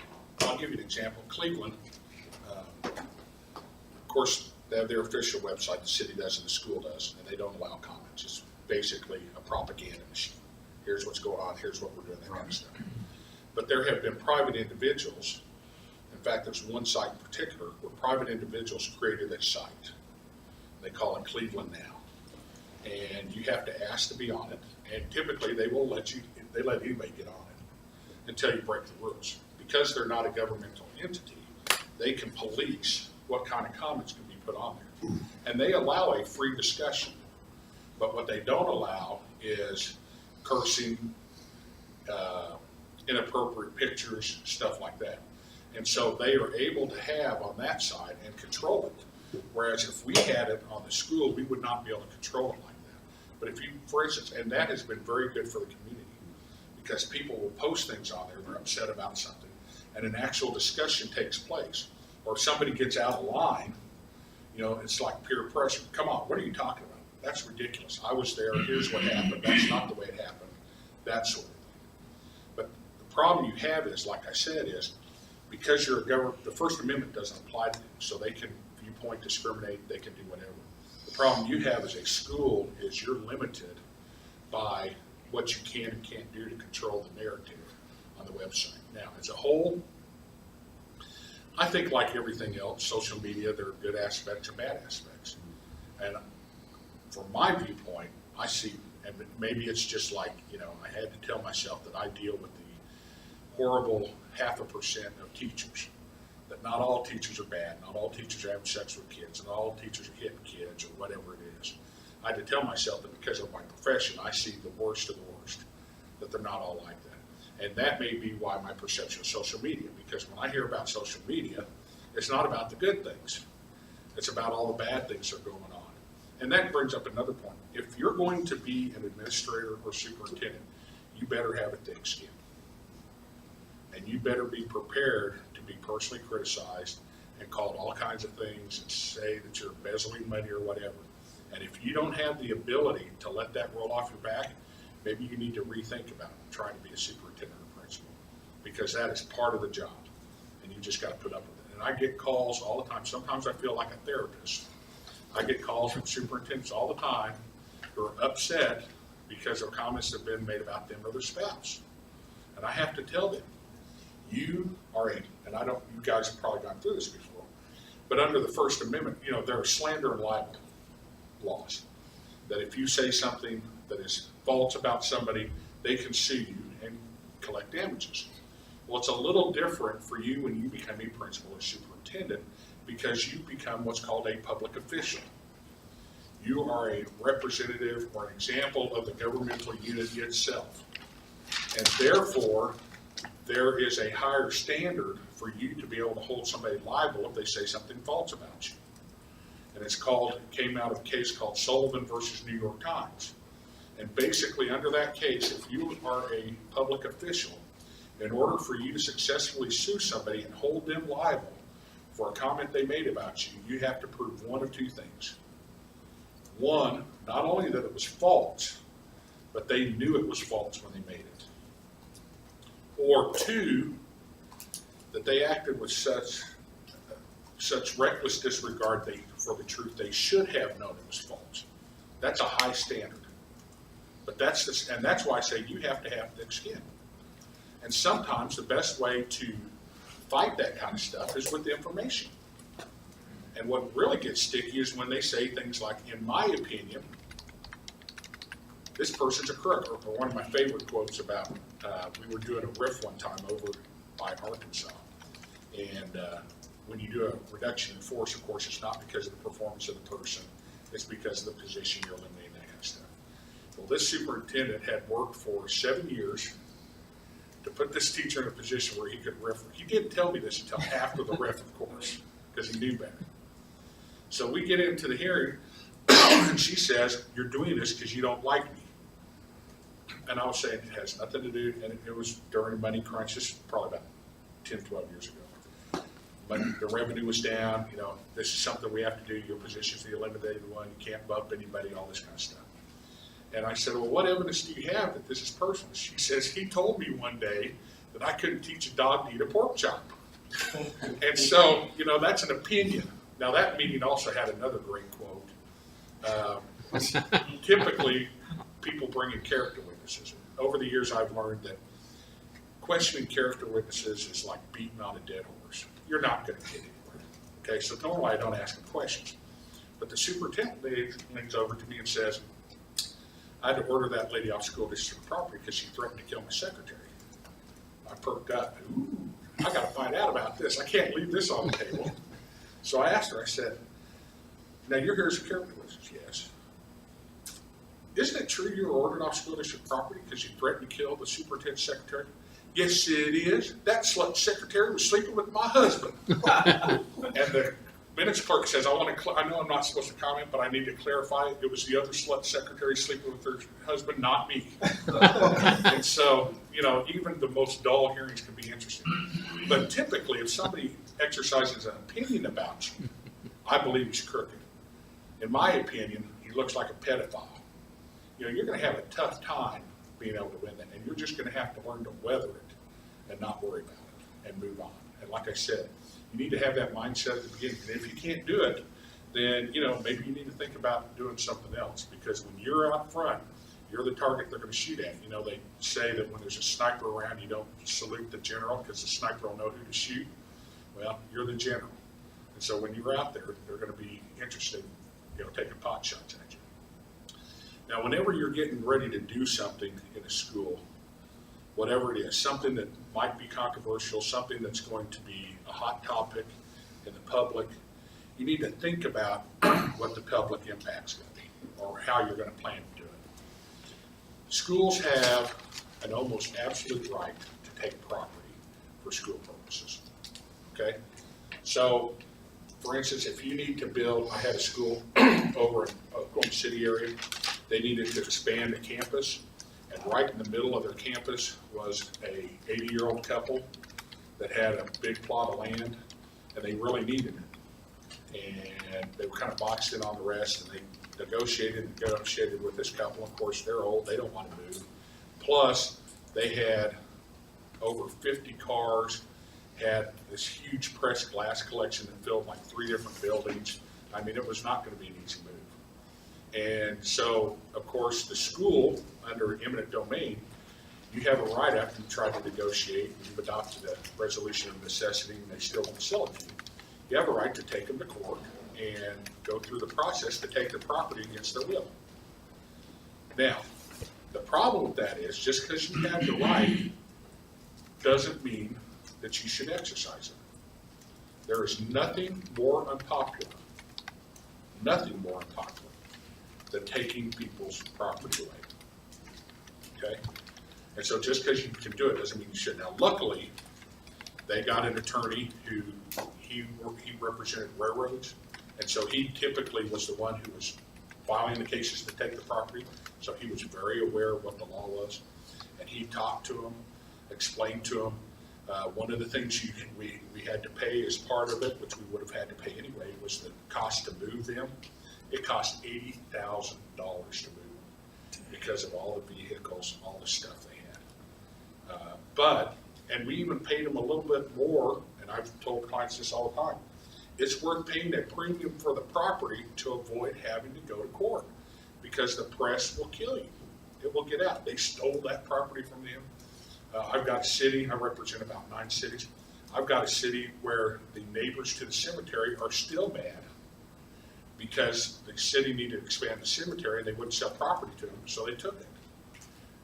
I'll give you an example. Cleveland, of course, they have their official website, the city does and the school does, and they don't allow comments. It's basically a propaganda machine. Here's what's going on, here's what we're doing, that kind of stuff. But there have been private individuals, in fact, there's one site in particular where private individuals created a site. They call it Cleveland Now. And you have to ask to be on it, and typically they let anybody get on it until you break the rules. Because they're not a governmental entity, they can police what kind of comments can be put on there. And they allow a free discussion. But what they don't allow is cursing, inappropriate pictures, stuff like that. And so they are able to have on that side and control it. Whereas if we had it on the school, we would not be able to control it like that. But if you, for instance, and that has been very good for the community, because people will post things on there, they're upset about something, and an actual discussion takes place. Or if somebody gets out of line, you know, it's like peer pressure. Come on, what are you talking about? That's ridiculous. I was there, here's what happened, that's not the way it happened, that sort of thing. But the problem you have is, like I said, is because you're a government, the First Amendment doesn't apply to them, so they can viewpoint discriminate, they can do whatever. The problem you have as a school is you're limited by what you can and can't do to control the narrative on the website. Now, as a whole, I think like everything else, social media, there are good aspects and bad aspects. And from my viewpoint, I see, and maybe it's just like, you know, I had to tell myself that I deal with the horrible 0.5% of teachers. That not all teachers are bad, not all teachers are having sex with kids, not all teachers are hitting kids or whatever it is. I had to tell myself that because of my profession, I see the worst of the worst, that they're not all like that. And that may be why my perception of social media, because when I hear about social media, it's not about the good things. It's about all the bad things that are going on. And that brings up another point. If you're going to be an administrator or superintendent, you better have a thick skin. And you better be prepared to be personally criticized and called all kinds of things and say that you're embezzling money or whatever. And if you don't have the ability to let that roll off your back, maybe you need to rethink about trying to be a superintendent or principal, because that is part of the job, and you just got to put up with it. And I get calls all the time. Sometimes I feel like a therapist. I get calls from superintendents all the time who are upset because of comments that have been made about them or their spouse. And I have to tell them, you are and I don't, you guys have probably gone through this before, but under the First Amendment, you know, there are slander and libel laws. That if you say something that is false about somebody, they can sue you and collect damages. Well, it's a little different for you when you become a principal or superintendent, because you become what's called a public official. You are a representative or an example of the governmental unit itself. And therefore, there is a higher standard for you to be able to hold somebody liable if they say something false about you. And it's called, it came out of a case called Sullivan versus New York Times. And basically under that case, if you are a public official, in order for you to successfully sue somebody and hold them liable for a comment they made about you, you have to prove one of two things. One, not only that it was false, but they knew it was false when they made it. Or two, that they acted with such reckless disregard for the truth, they should have known it was false. That's a high standard. But and that's why I say you have to have thick skin. And sometimes the best way to fight that kind of stuff is with the information. And what really gets sticky is when they say things like, in my opinion, this person's a crook. Or one of my favorite quotes about, we were doing a RIF one time over by Arkansas. And when you do a reduction in force, of course, it's not because of the performance of the person. It's because of the position you're eliminating, that kind of stuff. Well, this superintendent had worked for 7 years to put this teacher in a position where he could RIF. He didn't tell me this until after the RIF, of course, because he knew better. So we get into the hearing, and she says, you're doing this because you don't like me. And I was saying, it has nothing to do, and it was during money crunch, this was probably about 10, 12 years ago. But the revenue was down, you know, this is something we have to do, your position's the eliminated one, you can't bump anybody, all this kind of stuff. And I said, well, what evidence do you have that this is personal? She says, he told me one day that I couldn't teach a dog to eat a pork chop. And so, you know, that's an opinion. Now, that meeting also had another great quote. Typically, people bring in character witnesses. Over the years, I've learned that questioning character witnesses is like beating on a dead horse. You're not going to get anywhere. Okay, so normally I don't ask them questions. But the superintendent leans over to me and says, I had to order that lady off school district property because she threatened to kill my secretary. I perked up. Ooh, I got to find out about this. I can't leave this on the table. So I asked her, I said, now you're here as a character witness. Yes. Isn't it true you were ordered off school district property because you threatened to kill the superintendent's secretary? Yes, it is. That slut secretary was sleeping with my husband. And the minutes clerk says, I know I'm not supposed to comment, but I need to clarify, it was the other slut secretary sleeping with her husband, not me. And so, even the most dull hearings can be interesting. But typically, if somebody exercises an opinion about you, I believe he's crooked. In my opinion, he looks like a pedophile. You're going to have a tough time being able to win that, and you're just going to have to learn to weather it and not worry about it and move on. And like I said, you need to have that mindset at the beginning. And if you can't do it, then, maybe you need to think about doing something else, because when you're out front, you're the target they're going to shoot at. They say that when there's a sniper around, you don't salute the general because the sniper will know who to shoot. Well, you're the general. And so when you're out there, they're going to be interested, taking pot shots at you. Now, whenever you're getting ready to do something in a school, whatever it is, something that might be controversial, something that's going to be a hot topic in the public, you need to think about what the public impact's going to be or how you're going to plan to do it. Schools have an almost absolute right to take property for school purposes. Okay? So, for instance, if you need to build, I had a school over in Oklahoma City area, they needed to expand the campus, and right in the middle of their campus was a 80-year-old couple that had a big plot of land, and they really needed it. And they were kind of boxed in on the rest, and they negotiated with this couple. Of course, they're old, they don't want to move. Plus, they had over 50 cars, had this huge pressed glass collection that filled like 3 different buildings. I mean, it was not going to be an easy move. And so, of course, the school, under eminent domain, you have a right after you try to negotiate, and you've adopted a resolution of necessity, and they still won't sell it to you. You have a right to take them to court and go through the process to take their property against their will. Now, the problem with that is, just because you have the right doesn't mean that you should exercise it. There is nothing more unpopular than taking people's property away. Okay? And so just because you can do it doesn't mean you should. Now, luckily, they got an attorney who he represented railroads, and so he typically was the one who was filing the cases to take the property, so he was very aware of what the law was, and he talked to them, explained to them. One of the things we had to pay as part of it, which we would have had to pay anyway, was the cost to move them. It cost $80,000 to move them because of all the vehicles, all the stuff they had. And we even paid them a little bit more, and I've told clients this all the time. It's worth paying a premium for the property to avoid having to go to court, because the press will kill you. It will get out. They stole that property from them. I've got a city, I represent about 9 cities. I've got a city where the neighbors to the cemetery are still mad because the city needed to expand the cemetery and they wouldn't sell property to them, so they took it.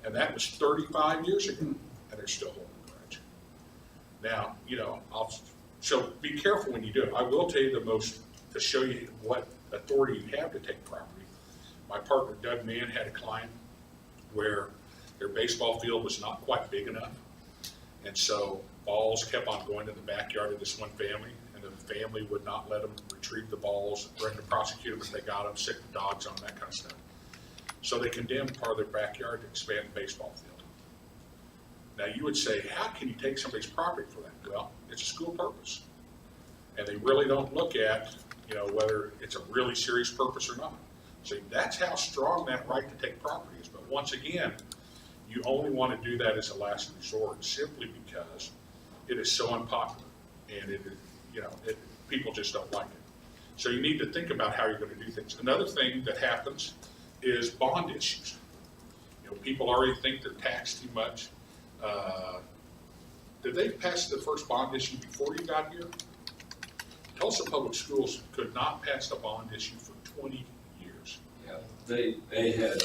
And that was 35 years ago, and they're still holding a grudge. Now, so be careful when you do it. I will tell you to show you what authority you have to take property. My partner, Doug Mann, had a client where their baseball field was not quite big enough. And so balls kept on going to the backyard of this one family, and the family would not let them retrieve the balls, threatened to prosecute them if they got them, sick the dogs on, that kind of stuff. So they condemned part of their backyard to expand the baseball field. Now you would say, how can you take somebody's property for that? Well, it's a school purpose. And they really don't look at, whether it's a really serious purpose or not. So that's how strong that right to take property is. But once again, you only want to do that as a last resort, simply because it is so unpopular, and people just don't like it. So you need to think about how you're going to do things. Another thing that happens is bond issues. People already think they're taxed too much. Did they pass the first bond issue before you got here? Tulsa Public Schools could not pass the bond issue for 20 years. Yeah, they had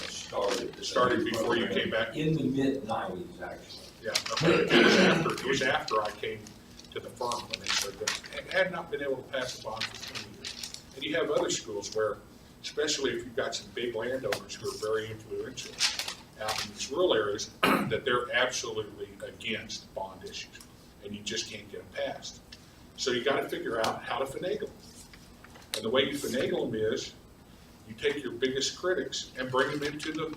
Started before you came back? In the mid-90s, actually. Yeah, okay. It was after I came to the firm when they started doing it. Had not been able to pass the bond for 20 years. And you have other schools where, especially if you've got some big landowners who are very influential, out in these rural areas that they're absolutely against bond issues, and you just can't get them passed. So you got to figure out how to finagle them. And the way you finagle them is you take your biggest critics and bring them into the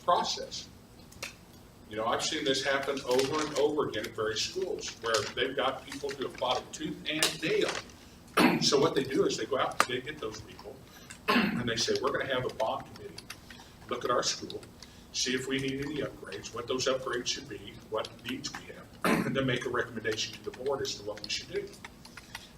process. You know, I've seen this happen over and over again at various schools where they've got people who have fought it tooth and nail. So what they do is they go out and they get those people and they say, we're going to have a bond committee look at our school, see if we need any upgrades, what those upgrades should be, what needs we have, and then make a recommendation to the board as to what we should do.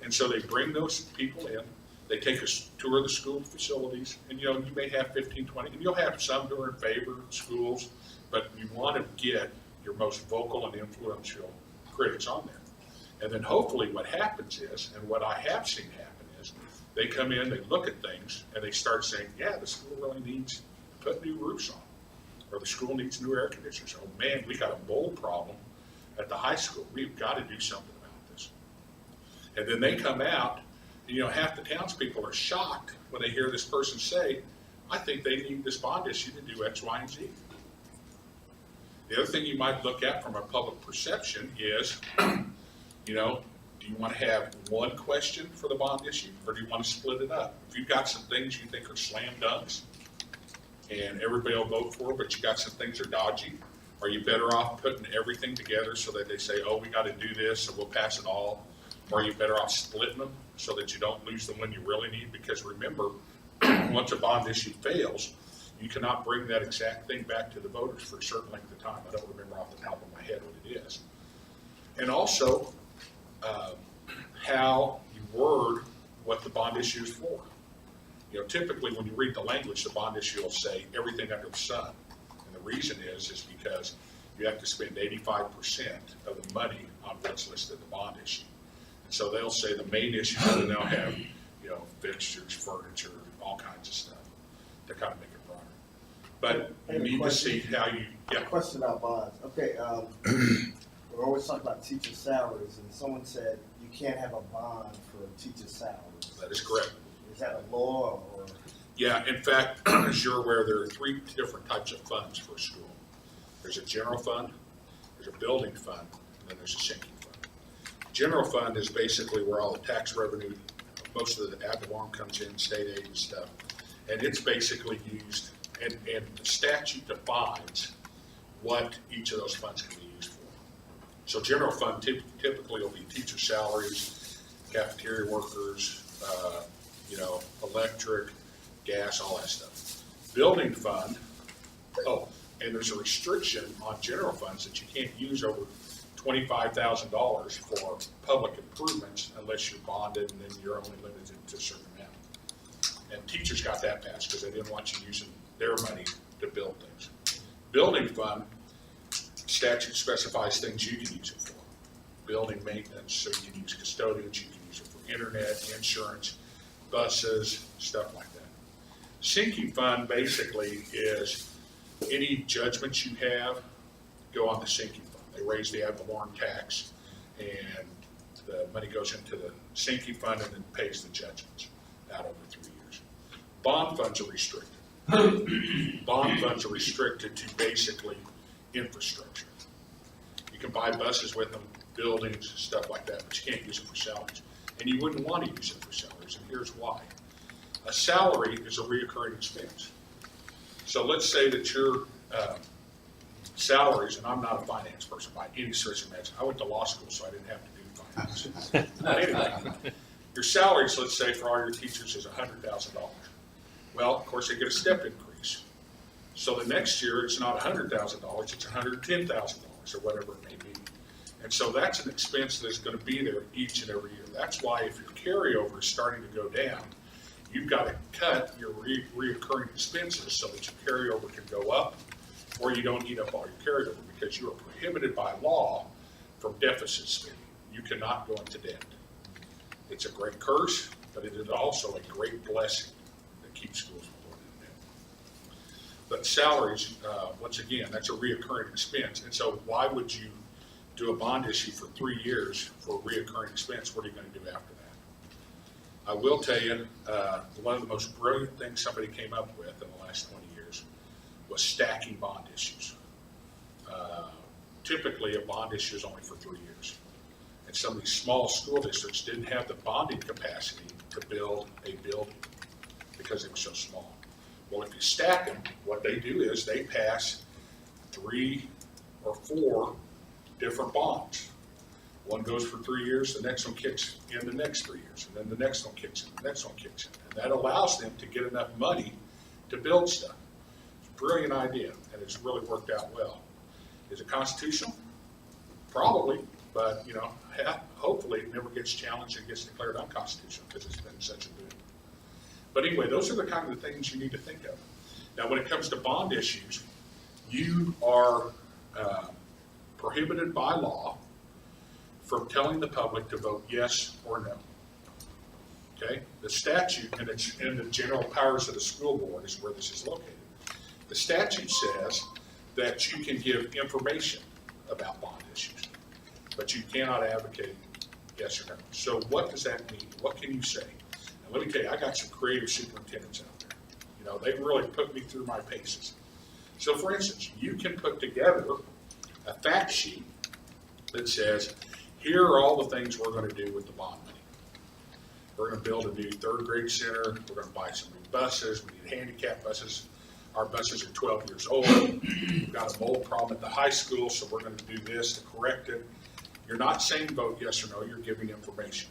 And so they bring those people in, they take a tour of the school facilities, and you know, you may have 15, 20, and you'll have some who are in favor of schools, but you want to get your most vocal and influential critics on there. And then hopefully what happens is, and what I have seen happen is, they come in, they look at things, and they start saying, yeah, the school really needs to put new roofs on, or the school needs new air conditioners. Oh man, we got a mold problem at the high school. We've got to do something about this. And then they come out, and, you know, half the townspeople are shocked when they hear this person say, I think they need this bond issue to do X, Y, and Z. The other thing you might look at from a public perception is, you know, do you want to have one question for the bond issue, or do you want to split it up? If you've got some things you think are slam dunks and everybody will vote for, but you got some things that are dodgy, are you better off putting everything together so that they say, oh, we got to do this, so we'll pass it all? Or are you better off splitting them so that you don't lose the one you really need? Because remember, once a bond issue fails, you cannot bring that exact thing back to the voters for a certain length of time. I don't remember off the top of my head what it is. And also, how you word what the bond issue is for. You know, typically when you read the language, the bond issue will say everything under the sun. And the reason is because you have to spend 85% of the money on what's listed in the bond issue. And so they'll say the main issue, and they'll have, you know, fixtures, furniture, all kinds of stuff to kind of make it broader. But you need to see how you, yeah. Question about bonds. Okay, we're always talking about teacher salaries, and someone said you can't have a bond for teacher salaries. That is correct. Is that a law or? Yeah, in fact, as you're aware, there are three different types of funds for a school. There's a general fund, there's a building fund, and then there's a sinking fund. General fund is basically where all the tax revenue, most of the ad valorem comes in, state aid and stuff, and it's basically used, and the statute defines what each of those funds can be used for. So general fund typically will be teacher salaries, cafeteria workers, you know, electric, gas, all that stuff. Building fund, oh, and there's a restriction on general funds that you can't use over $25,000 for public improvements unless you're bonded, and then you're only limited to a certain amount. And teachers got that passed because they didn't want you using their money to build things. Building fund, statute specifies things you can use it for. Building maintenance, so you can use custodians, you can use it for internet, insurance, buses, stuff like that. Sinking fund basically is any judgments you have go on the sinking fund. They raise the ad valorem tax, and the money goes into the sinking fund and then pays the judgments out over 3 years. Bond funds are restricted. Bond funds are restricted to basically infrastructure. You can buy buses with them, buildings, stuff like that, but you can't use it for salaries. And you wouldn't want to use it for salaries, and here's why. A salary is a reoccurring expense. So let's say that your salaries, and I'm not a finance person by any stretch of imagination. I went to law school, so I didn't have to do finance. But anyway, your salaries, let's say, for all your teachers is $100,000. Well, of course, they get a step increase. So the next year, it's not $100,000, it's $110,000 or whatever it may be. And so that's an expense that's going to be there each and every year. That's why if your carryover is starting to go down, you've got to cut your reoccurring expenses so that your carryover can go up, or you don't eat up all your carryover, because you are prohibited by law from deficit spending. You cannot go into debt. It's a great curse, but it is also a great blessing that keeps schools from going into debt. But salaries, once again, that's a reoccurring expense. And so why would you do a bond issue for 3 years for a reoccurring expense? What are you going to do after that? I will tell you, one of the most brilliant things somebody came up with in the last 20 years was stacking bond issues. Typically, a bond issue is only for 3 years. And some of these small school districts didn't have the bonding capacity to build a building because it was so small. Well, if you stack them, what they do is they pass 3 or 4 different bonds. One goes for 3 years, the next one kicks in the next 3 years, and then the next one kicks in, the next one kicks in. And that allows them to get enough money to build stuff. It's a brilliant idea, and it's really worked out well. Is it constitutional? Probably, but hopefully it never gets challenged and gets declared unconstitutional because it's been such a boon. But anyway, those are the kind of things you need to think of. Now, when it comes to bond issues, you are prohibited by law from telling the public to vote yes or no. Okay? The statute, and it's in the general powers of the school board is where this is located. The statute says that you can give information about bond issues, but you cannot advocate yes or no. So what does that mean? What can you say? And let me tell you, I got some creative superintendents out there. They really put me through my paces. So for instance, you can put together a fact sheet that says, here are all the things we're going to do with the bond money. We're going to build a new 3rd grade center. We're going to buy some new buses. We need handicap buses. Our buses are 12 years old. We've got a mold problem at the high school, so we're going to do this to correct it. You're not saying vote yes or no, you're giving information.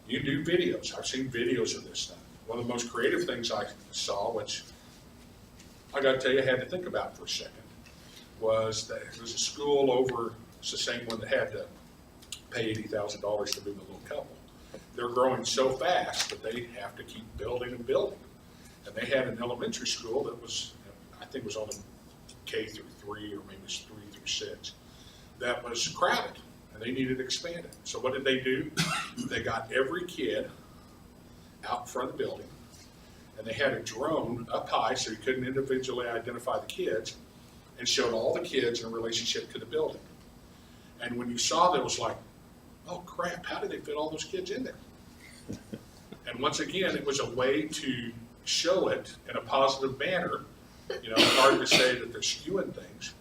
You do videos. I've seen videos of this stuff. One of the most creative things I saw, which I got to tell you, I had to think about for a second, was that there was a school over, it's the same one that had to pay $80,000 to move a little couple. They're growing so fast that they have to keep building and building. And they had an elementary school that was, I think it was only K through 3 or maybe it was 3 through 6, that was crowded and they needed expanded. So what did they do? They got every kid out in front of the building and they had a drone up high so you couldn't individually identify the kids and showed all the kids in relationship to the building. And when you saw that, it was like, oh crap, how did they fit all those kids in there? And once again, it was a way to show it in a positive manner. Hard to say that they're skewing things,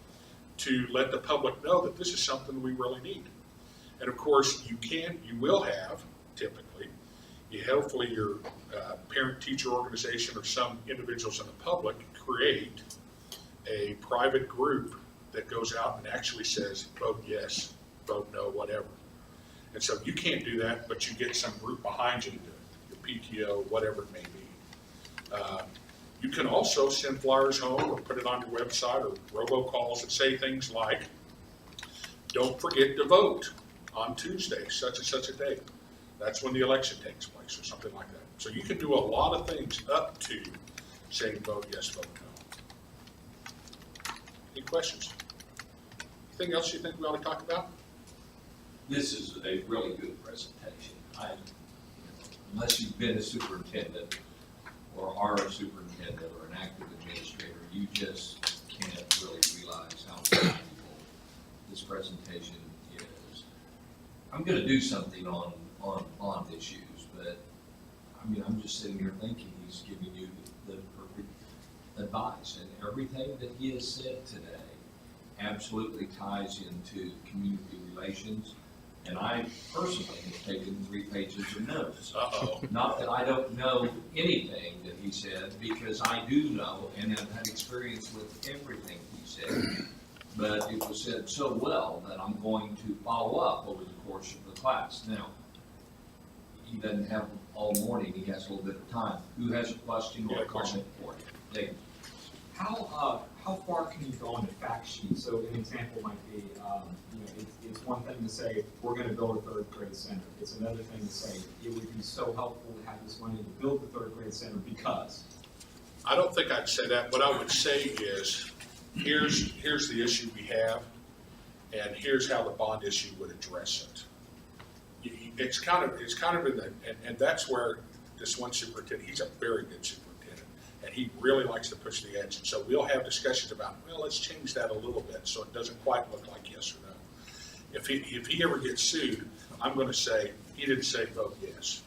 to let the public know that this is something we really need. And of course, you will have, typically, hopefully your parent-teacher organization or some individuals in the public create a private group that goes out and actually says, vote yes, vote no, whatever. And so you can't do that, but you get some group behind you to do it, your PTO, whatever it may be. You can also send flyers home or put it on your website or robocalls that say things like, don't forget to vote on Tuesday, such and such a date. That's when the election takes place or something like that. So you can do a lot of things up to saying vote yes, vote no. Any questions? Anything else you think we ought to talk about? This is a really good presentation. Unless you've been a superintendent or are a superintendent or an active administrator, you just can't really realize how valuable this presentation is. I'm going to do something on bond issues, but I'm just sitting here thinking he's giving you the perfect advice, and everything that he has said today absolutely ties into community relations. And I personally have taken 3 pages of notes. Not that I don't know anything that he said, because I do know and have had experience with everything he said. But it was said so well that I'm going to follow up over the course of the class. Now, he doesn't have all morning, he has a little bit of time. Who has a question or a comment for you? David. How far can you go on the fact sheet? So an example might be, it's one thing to say, we're going to build a 3rd grade center. It's another thing to say, it would be so helpful to have this money to build the 3rd grade center because. I don't think I'd say that. What I would say is, here's the issue we have, and here's how the bond issue would address it. It's kind of in the, and that's where this one superintendent, he's a very good superintendent. And he really likes to push the edge. And so we'll have discussions about, well, let's change that a little bit so it doesn't quite look like yes or no. If he ever gets sued, I'm going to say, he didn't say vote yes.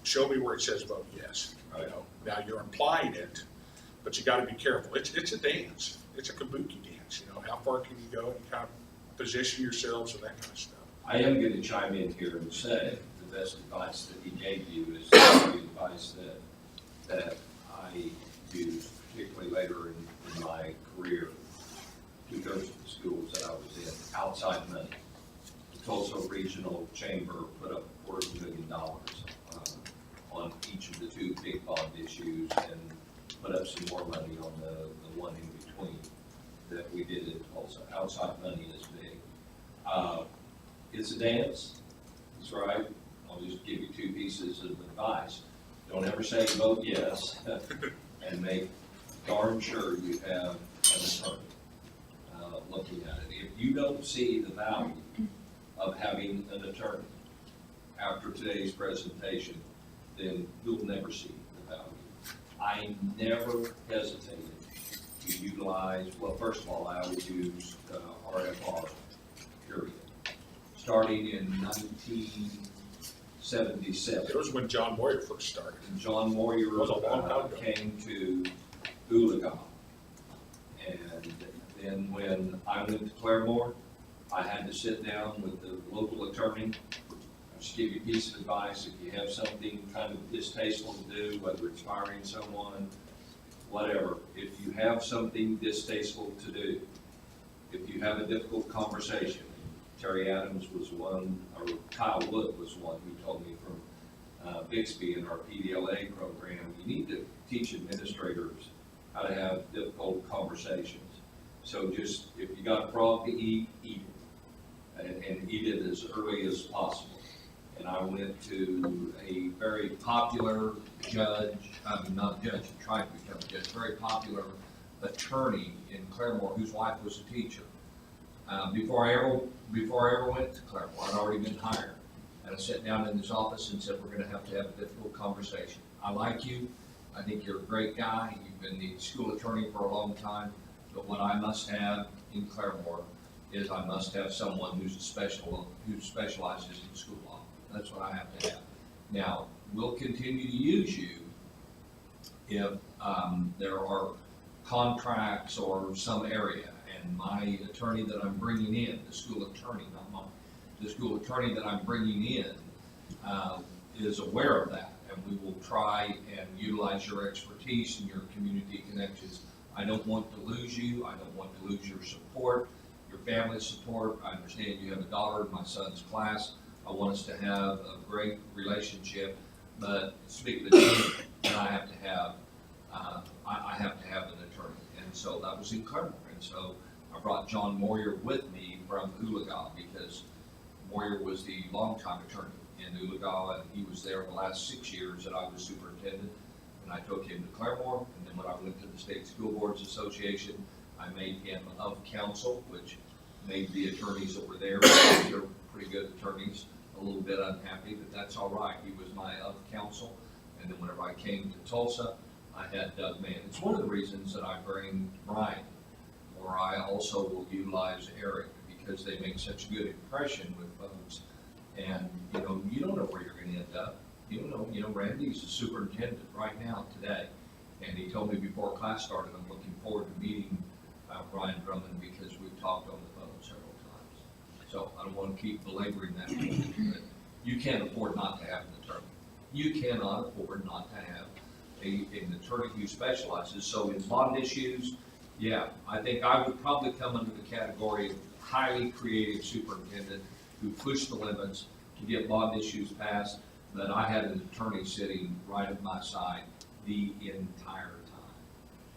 Show me where it says vote yes. Now you're implying it, But you gotta be careful. It's a dance. It's a kabuki dance, you know, how far can you go and kind of position yourselves and that kind of stuff. I am going to chime in here and say the best advice that he gave you is the advice that I used, particularly later in my career, 2/3 of the schools that I was in, outside money. The Tulsa Regional Chamber put up $250,000 on each of the two big bond issues and put up some more money on the one in between that we did in Tulsa. Outside money is big. It's a dance, that's right. I'll just give you two pieces of advice. Don't ever say vote yes, and make darn sure you have an attorney looking at it. If you don't see the value of having an attorney after today's presentation, then you'll never see the value. I never hesitated to utilize, well, first of all, I always used RFR, period. Starting in 1977. It was when John Moyer first started. And John Moyer was a long time ago. came to Oologah. And then when I went to Claremore, I had to sit down with the local attorney. I'll just give you a piece of advice. If you have something kind of distasteful to do, whether it's firing someone, whatever, if you have something distasteful to do, if you have a difficult conversation, Terry Adams was one, or Kyle Wood was one who told me from Bixby in our PDLA program, you need to teach administrators how to have difficult conversations. So just, if you got a frog to eat, eat it, and eat it as early as possible. And I went to a very popular judge, not judge, he tried to become a judge, very popular attorney in Claremore whose wife was a teacher. Before I ever went to Claremore, I'd already been hired. And I sat down in his office and said, we're gonna have to have a difficult conversation. I like you, I think you're a great guy, you've been the school attorney for a long time, but what I must have in Claremore is I must have someone who specializes in school law. That's what I have to have. Now, we'll continue to use you if there are contracts or some area, and my attorney that I'm bringing in, the school attorney, not mine, the school attorney that I'm bringing in is aware of that, and we will try and utilize your expertise and your community connections. I don't want to lose you. I don't want to lose your support, your family's support. I understand you have a daughter in my son's class. I want us to have a great relationship, but speak of the team, and I have to have an attorney. And so that was in Claremore. And so I brought John Moyer with me from Oologah because Moyer was the longtime attorney in Oologah, and he was there the last 6 years that I was superintendent. And I took him to Claremore, and then when I went to the State School Boards Association, I made him of counsel, which made the attorneys that were there, they're pretty good attorneys, a little bit unhappy, but that's all right. He was my of counsel. And then whenever I came to Tulsa, I had Doug Mann. It's one of the reasons that I bring Bryon, or I also will utilize Eric, because they make such a good impression with folks. And, you know, you don't know where you're going to end up. You don't know, Randy's the superintendent right now today. And he told me before class started, I'm looking forward to meeting Bryon Drummond because we've talked on the phone several times. So I don't want to keep belaboring that point, but you can't afford not to have an attorney. You cannot afford not to have an attorney who specializes. So in bond issues, yeah, I think I would probably come under the category of highly creative superintendent who pushed the limits to get bond issues passed, but I had an attorney sitting right at my side the entire time.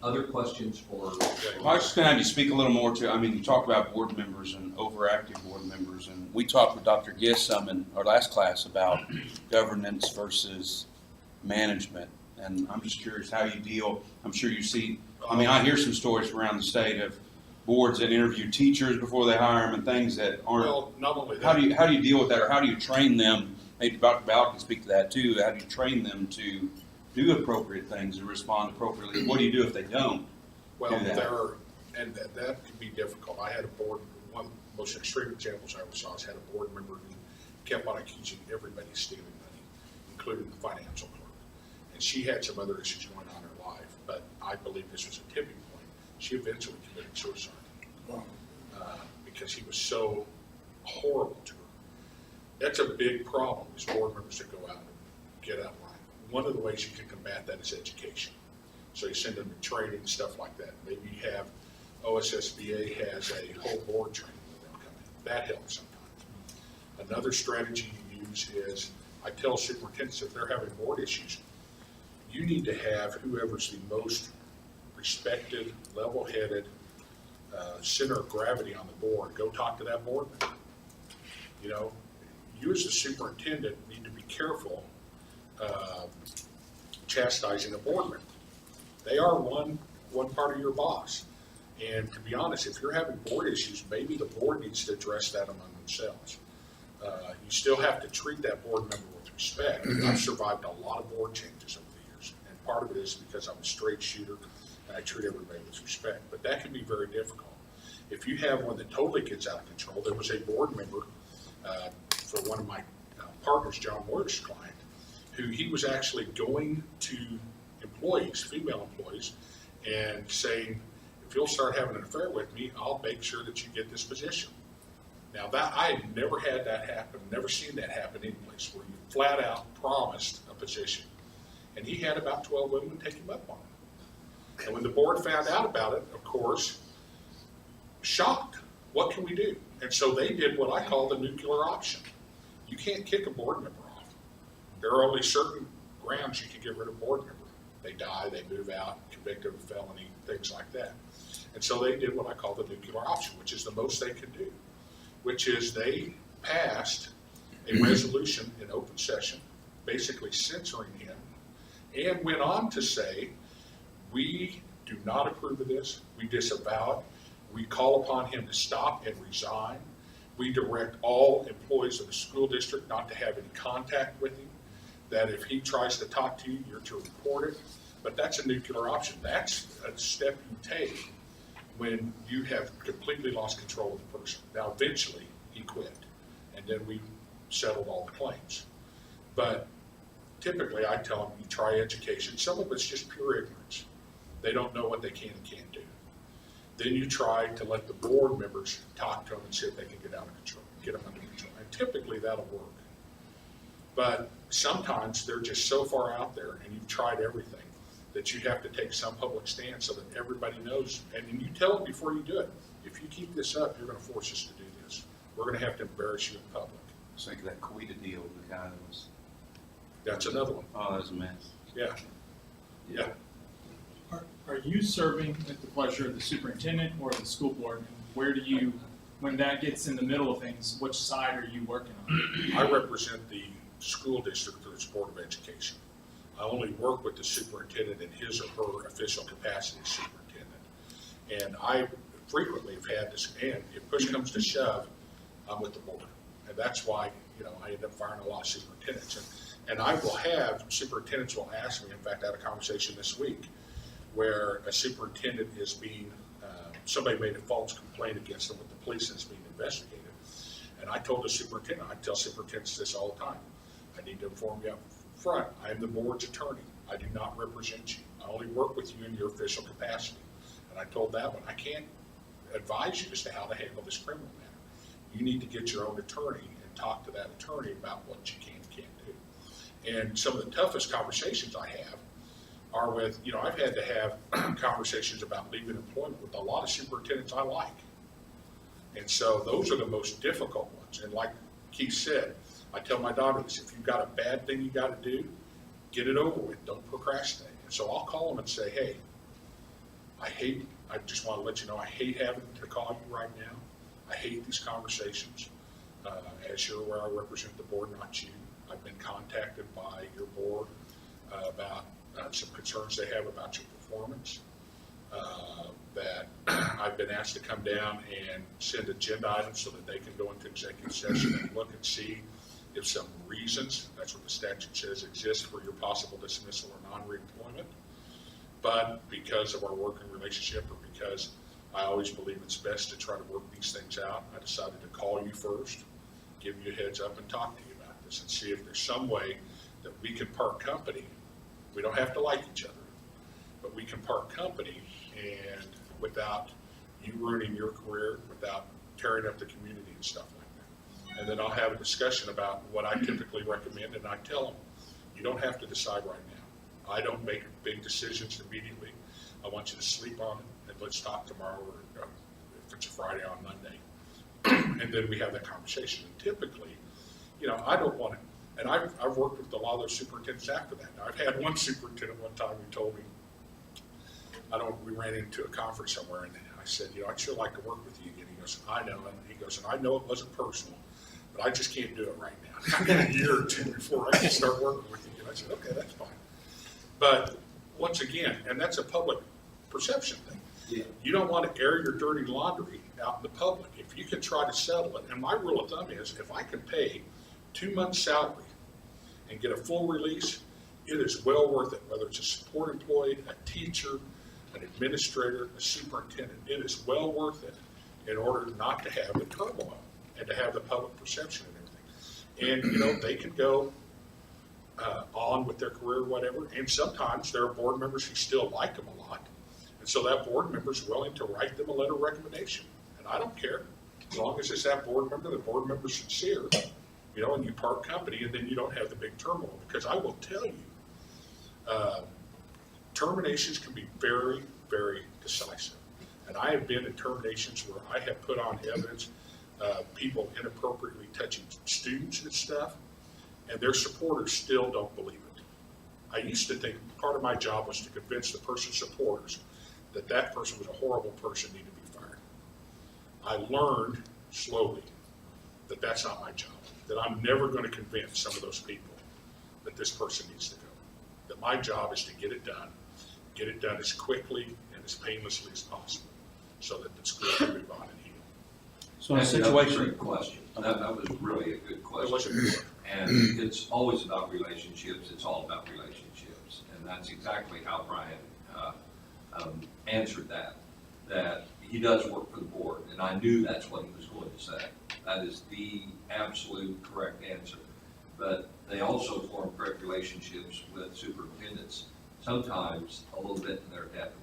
Other questions for? Well, I was just going to have you speak a little more to, I mean, you talked about board members and overactive board members, and we talked with Dr. Giss some in our last class about governance versus management, and I'm just curious how you deal. I'm sure you see, I mean, I hear some stories around the state of boards that interview teachers before they hire them and things that aren't. Well, not only that. How do you deal with that, or how do you train them? Maybe Dr. Ballard can speak to that too. How do you train them to do appropriate things and respond appropriately? What do you do if they don't? Well, do that? that can be difficult. I had a board, one of the most extreme examples I ever saw is had a board member who kept on accusing everybody of stealing money, including the financial clerk. And she had some other issues going on in her life, but I I believe this was a tipping point, she eventually committed suicide. Because he was so horrible to her. That's a big problem, is board members that go out and get out of line. One of the ways you can combat that is education. So you send them to training, stuff like that. Maybe you have, OSSBA has a whole board training with them coming. That helps sometimes. Another strategy you use is, I tell superintendents if they're having board issues, you need to have whoever's the most respected, level-headed, center of gravity on the board, go talk to that board member. You know, you as the superintendent need to be careful chastising a board member. They are one part of your boss. And to be honest, if you're having board issues, maybe the board needs to address that among themselves. You still have to treat that board member with respect. I've survived a lot of board changes over the years, and part of it is because I'm a straight shooter and I treat everybody with respect. But that can be very difficult. If you have one that totally gets out of control, there was a board member for one of my partners, John Moyer's client, who he was actually going to employees, female employees, and saying, if you'll start having an affair with me, I'll make sure that you get this position. Now that, I had never had that happen, never seen that happen anyplace, where you flat out promised a position. And he had about 12 women take him up on it. And when the board found out about it, of course, shocked. What can we do? And so they did what I call the nuclear option. You can't kick a board member off. There are only certain grounds you can get rid of a board member. They die, they move out, convicted of felony, things like that. And so they did what I call the nuclear option, which is the most they could do, which is they passed a resolution in open session, basically censoring him, and went on to say, we do not approve of this, we disavow it, we call upon him to stop and resign, we direct all employees of the school district not to have any contact with him, that if he tries to talk to you, you're to report it. But that's a nuclear option. That's a step you take when you have completely lost control of the person. Now, eventually, he quit, and then we settled all the claims. But typically, I tell them, you try education. Some of it's just pure ignorance. They don't know what they can and can't do. Then you try to let the board members talk to them and see if they can get out of control, get them under control. And typically, that'll work. But sometimes they're just so far out there, and you've tried everything, that you have to take some public stance so that everybody knows. And you tell them before you do it, if you keep this up, you're going to force us to do this. We're going to have to embarrass you in public. I was thinking that Quita deal, the guy that was. That's another one. Oh, that was a mess. Yeah. Yeah. Are you serving at the pleasure of the superintendent or the school board? And where do you, when that gets in the middle of things, which side are you working on? I represent the school district through its Board of Education. I only work with the superintendent in his or her official capacity as superintendent. And I frequently have had this, and if push comes to shove, I'm with the board. And that's why, I end up firing a lot of superintendents. And I will have, superintendents will ask me, in fact, I had a conversation this week where a superintendent is being, somebody made a false complaint against them with the police and it's being investigated. And I told the superintendent, I tell superintendents this all the time, I need to inform you up front, I am the board's attorney. I do not represent you. I only work with you in your official capacity. And I told that one, I can't advise you as to how to handle this criminal matter. You need to get your own attorney and talk to that attorney about what you can and can't do. And some of the toughest conversations I have are with, I've had to have conversations about leaving employment with a lot of superintendents I like. And so those are the most difficult ones. And like Keith said, I tell my daughter this, if you've got a bad thing you got to do, get it over with. Don't procrastinate. And so I'll call them and say, hey, I just want to let you know, I hate having to call you right now. I hate these conversations. As you're aware, I represent the board, not you. I've been contacted by your board about some concerns they have about your performance. That I've been asked to come down and send agenda items so that they can go into executive session and look and see if some reasons, that's what the statute says, exist for your possible dismissal or non-reemployment. But because of our working relationship, or because I always believe it's best to try to work these things out, I decided to call you first, give you a heads up and talk to you about this and see if there's some way that we can part company. We don't have to like each other, but we can part company and without you ruining your career, without tearing up the community and stuff like that. And then I'll have a discussion about what I typically recommend, and I tell them, you don't have to decide right now. I don't make big decisions immediately. I want you to sleep on it, and let's talk tomorrow, or if it's a Friday, on Monday. And then we have that conversation. And typically, I don't want to, and I've worked with a lot of those superintendents after that. Now, I've had one superintendent one time who told me, we ran into a conference somewhere, and I said, I'd sure like to work with you again. He goes, I know, and he goes, and I know it wasn't personal, but I just can't do it right now. I got a year or two before I can start working with you. And I said, okay, that's fine. But once again, and that's a public perception thing. Yeah. You don't want to air your dirty laundry out in the public. If you can try to settle it, and my rule of thumb is, if I can pay 2 months' salary and get a full release, it is well worth it, whether it's a support employee, a teacher, an administrator, a superintendent. It is well worth it in order not to have the turmoil and to have the public perception and everything. And, they can go on with their career, whatever, and sometimes there are board members who still like them a lot. And so that board member is willing to write them a letter of recommendation. And I don't care, as long as it's that board member, the board member's sincere, and you part company, and then you don't have the big turmoil. Because I will tell you, terminations can be very, very decisive. And I have been in terminations where I have put on evidence, people inappropriately touching students and stuff, and their supporters still don't believe it. I used to think part of my job was to convince the person's supporters that that person was a horrible person, needed to be fired. I learned slowly that that's not my job, that I'm never going to convince some of those people that this person needs to go. That my job is to get it done as quickly and as painlessly as possible, so that the school can move on and heal. So in a That was a situation, great question. That was really a good It question. wasn't good. And it's always about relationships. It's all about relationships. And that's exactly how Bryon answered that he does work for the board. And I knew that's what he was going to say. That is the absolute correct answer. But they also form great relationships with superintendents, sometimes a little bit to their detriment.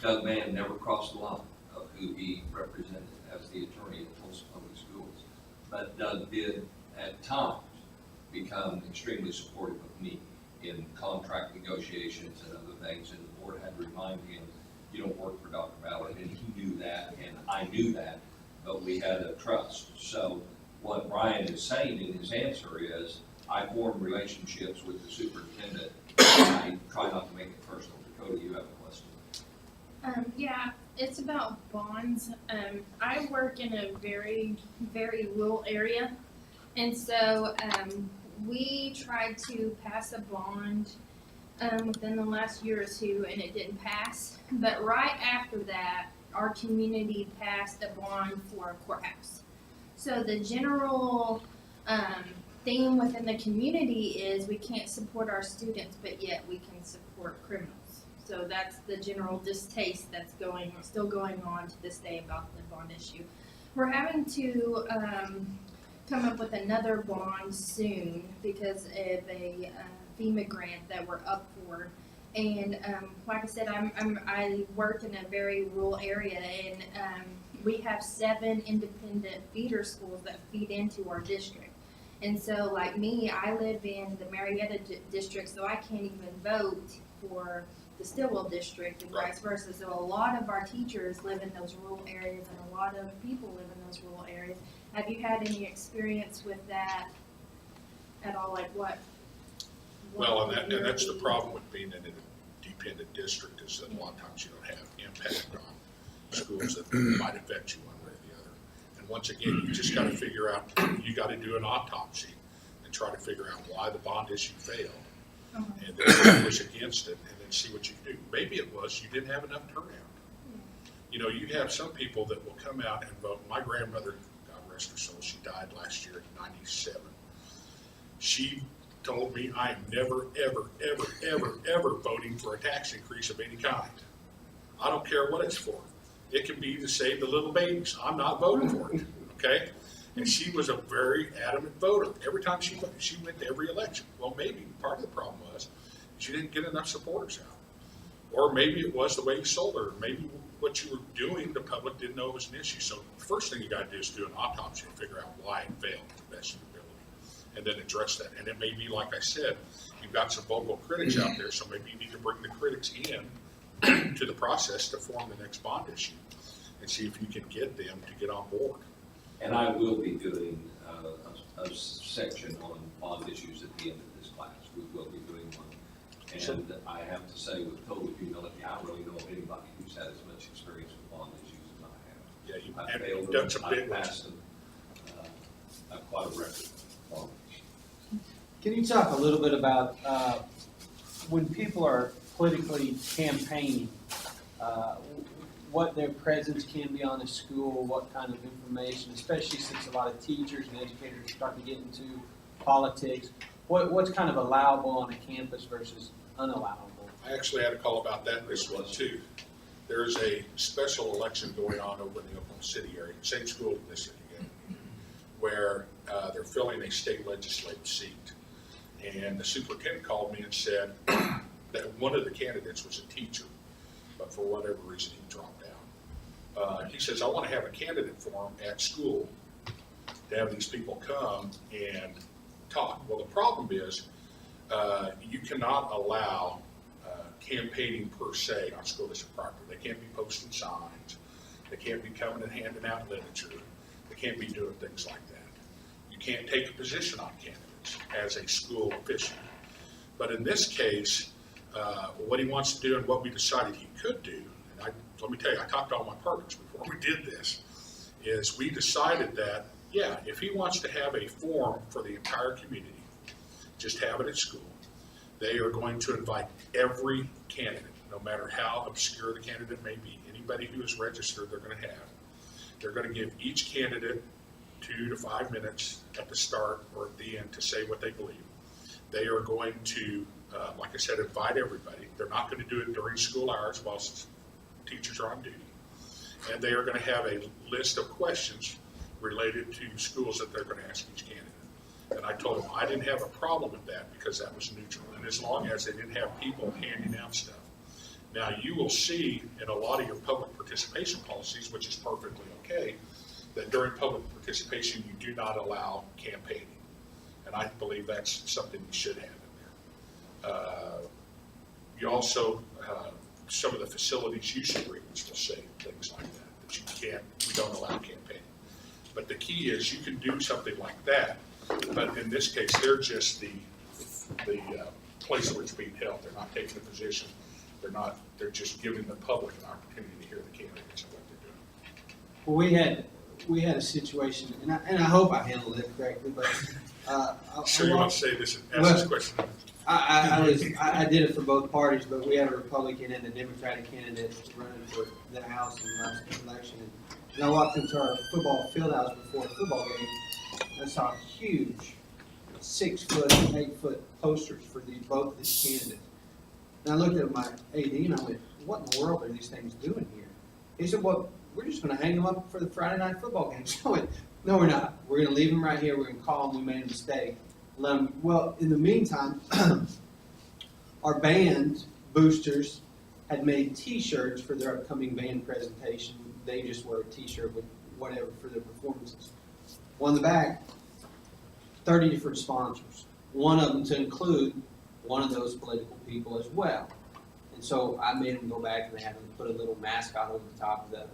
Doug Mann never crossed the line of who he represented as the attorney at Tulsa Public Schools. But Doug did, at times, become extremely supportive of me in contract negotiations and other things, and the board had to remind him, you don't work for Dr. Ballard, and he knew that, and I knew that, but we had a trust. So what Bryon is saying in his answer is, I form relationships with the superintendent, and I try not to make it personal. Dakota, you have a question? Yeah, it's about bonds. I work in a very, very rural area, and so we tried to pass a bond within the last year or two, and it didn't pass. But right after that, our community passed a bond for a courthouse. So the general theme within the community is we can't support our students, but yet we can support criminals. So that's the general distaste that's still going on to this day about the bond issue. We're having to come up with another bond soon because of a FEMA grant that we're up for. And like I said, I work in a very rural area, and we have 7 independent feeder schools that feed into our district. And so, like me, I live in the Marietta district, so I can't even vote for the Stillwell district and vice versa. So a lot of our teachers live in those rural areas, and a lot of people live in those rural areas. Have you had any experience with that at all? Like what? Well, and that's the problem with being in a dependent district, is that a lot of times you don't have impact on schools that might affect you one way or the other. And once again, you just got to figure out, you got to do an autopsy and try to figure out why the bond issue failed, and then push against it, and then see what you can do. Maybe it was you didn't have enough turnout. You have some people that will come out and vote. My grandmother, God rest her soul, she died last year at 97. She told me, I am never, ever, ever, ever, ever voting for a tax increase of any kind. I don't care what it's for. It can be to save the little babies. I'm not voting for it, okay? And she was a very adamant voter. Every time she went to every election. Well, maybe part of the problem was she didn't get enough supporters out. Or maybe it was the way you sold her, maybe what you were doing, the public didn't know it was an issue. So the first thing you gotta do is do an autopsy and figure out why it failed to the best of your ability, and then address that. And it may be, like I said, you've got some vocal critics out there, so maybe you need to bring the critics in to the process to form the next bond issue, and see if you can get them to get on board. And I will be doing a section on bond issues at the end of this class. We will be doing one. And I have to say with total humility, I don't really know of anybody who's had as much experience with bond issues as I have. Yeah, I've and failed you've them, done some I've big ones. passed them. I've quite a record on it. Can you talk a little bit about when people are politically campaigning, what their presence can be on a school, what kind of information, especially since a lot of teachers and educators are starting to get into politics, what's kind of allowable on a campus versus unallowable? I actually had a call about that this one too. There's a special election going on over in the Oklahoma City area, same school in this city, where they're filling a state legislative seat. And the superintendent called me and said that one of the candidates was a teacher, but for whatever reason he dropped out. He says, I want to have a candidate for him at school to have these people come and talk. Well, the problem is you cannot allow campaigning per se on school district property. They can't be posting signs. They can't be coming and handing out literature. They can't be doing things like that. You can't take a position on candidates as a school official. But in this case, what he wants to do and what we decided he could do, and let me tell you, I talked to all my partners before we did this, is we decided that, yeah, if he wants to have a forum for the entire community, just have it at school. They are going to invite every candidate, no matter how obscure the candidate may be. Anybody who is registered, they're going to have. They're going to give each candidate 2 to 5 minutes at the start or at the end to say what they believe. They are going to, like I said, invite everybody. They're not going to do it during school hours while teachers are on duty. And they are going to have a list of questions related to schools that they're going to ask each candidate. And I told them I didn't have a problem with that because that was neutral. And as long as they didn't have people handing out stuff. Now, you will see in a lot of your public participation policies, which is perfectly okay, that during public participation, you do not allow campaigning. And I believe that's something you should have in there. You also, some of the facilities use agreements will say things like that we don't allow campaigning. But the key is you can do something like that, but in this case, they're just the place where it's being held. They're not taking a position. They're just giving the public an opportunity to hear the candidates and what they're doing. Well, we had a situation, and I hope I handled it correctly, but Sure you want to say this and ask this question? I did it for both parties, but we had a Republican and a Democratic candidate running for the House in the last election. And I walked into our football field house before a football game, and I saw huge 6-foot, 8-foot posters for both of these candidates. And I looked at my AD and I went, what in the world are these things doing here? He said, well, we're just going to hang them up for the Friday night football game. So I went, no, we're not. We're going to leave them right here. We're going to call them. We made a mistake. Well, in the meantime, our band boosters had made T-shirts for their upcoming band presentation. They just wear a T-shirt with whatever for their performances. On the back, 30 different sponsors. One of them to include one of those political people as well. And so I made them go back and they had them put a little mascot over the top of that.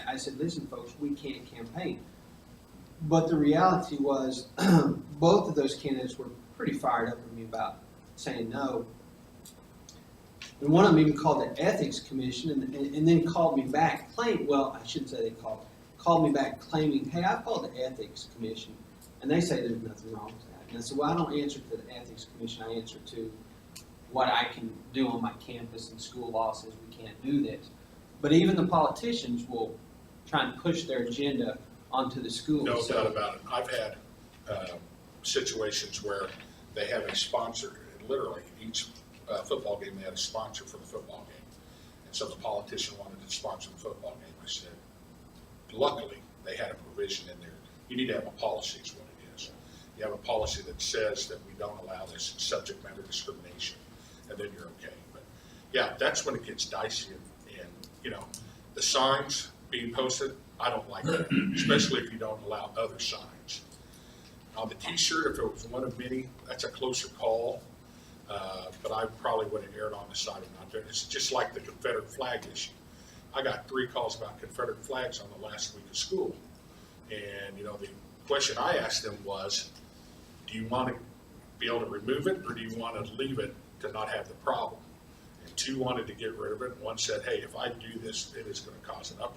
I said, listen, folks, we can't campaign. But the reality was both of those candidates were pretty fired up with me about saying no. And one of them even called the Ethics Commission and then called me back, I shouldn't say they called me back claiming, hey, I called the Ethics Commission, and they say there's nothing wrong with that. And I said, well, I don't answer to the Ethics Commission, I answer to what I can do on my campus, and school law says we can't do this. But even the politicians will try and push their agenda onto the schools. No doubt about it. I've had situations where they have a sponsor, literally each football game they had a sponsor for the football game. And so the politician wanted to sponsor the football game. I said, luckily, they had a provision in there. You need to have a policy is what it is. You have a policy that says that we don't allow this subject matter discrimination, and then you're okay. But yeah, that's when it gets dicey. And, you know, the signs being posted, I don't like that, especially if you don't allow other signs. On the t-shirt, if it was one of many, that's a closer call. But I probably would have erred on the side of not doing it. It's just like the Confederate flag issue. I got 3 calls about Confederate flags on the last week of school. And, you know, the question I asked them was, do you want to be able to remove it, or do you want to leave it to not have the problem? And 2 wanted to get rid of it. 1 said, hey, if I do this, it is going to cause an uproar.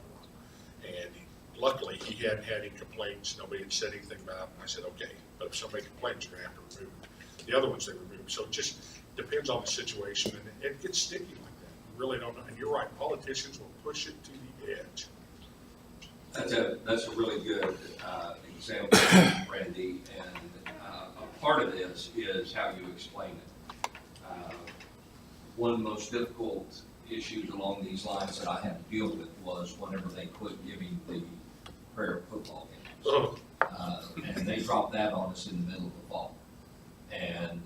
And luckily, he hadn't had any complaints. Nobody had said anything about it. And I said, okay, but if somebody complains, you're going to have to remove it. The other ones, they remove. So it just depends on the situation, and it gets sticky like that. You really don't know. And you're right, politicians will push it to the edge. That's a really good example, Randy, and a part of this is how you explain it. One of the most difficult issues along these lines that I had to deal with was whenever they quit giving the prayer football games. Oh. And they dropped that on us in the middle of the fall. And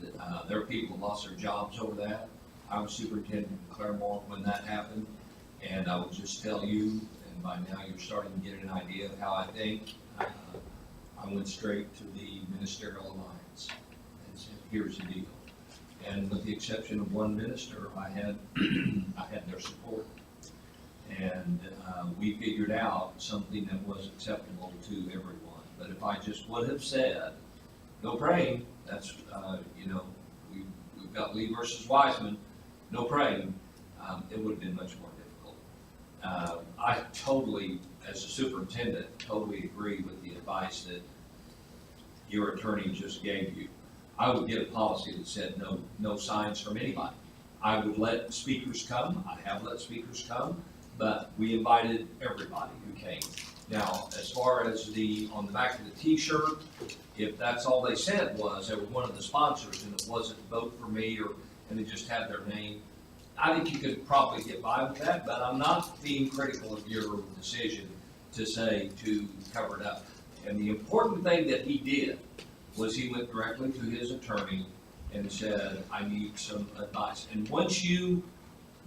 there are people who lost their jobs over that. I was superintendent in Claremont when that happened, and I will just tell you, and by now you're starting to get an idea of how I think, I went straight to the Ministerial Alliance and said, here's the deal. And with the exception of 1 minister, I had their support. And we figured out something that was acceptable to everyone. But if I just would have said, no praying, that's, you know, we've got Lee versus Wiseman, no praying, it would have been much more difficult. I totally, as a superintendent, totally agree with the advice that your attorney just gave you. I would get a policy that said no signs from anybody. I would let speakers come, I have let speakers come, but we invited everybody who came. Now, as far as on the back of the t-shirt, if that's all they said was they were one of the sponsors and it wasn't vote for me and they just had their name, I think you could probably get by with that, but I'm not being critical of your decision to cover it up. And the important thing that he did was he went directly to his attorney and said, I need some advice. And once you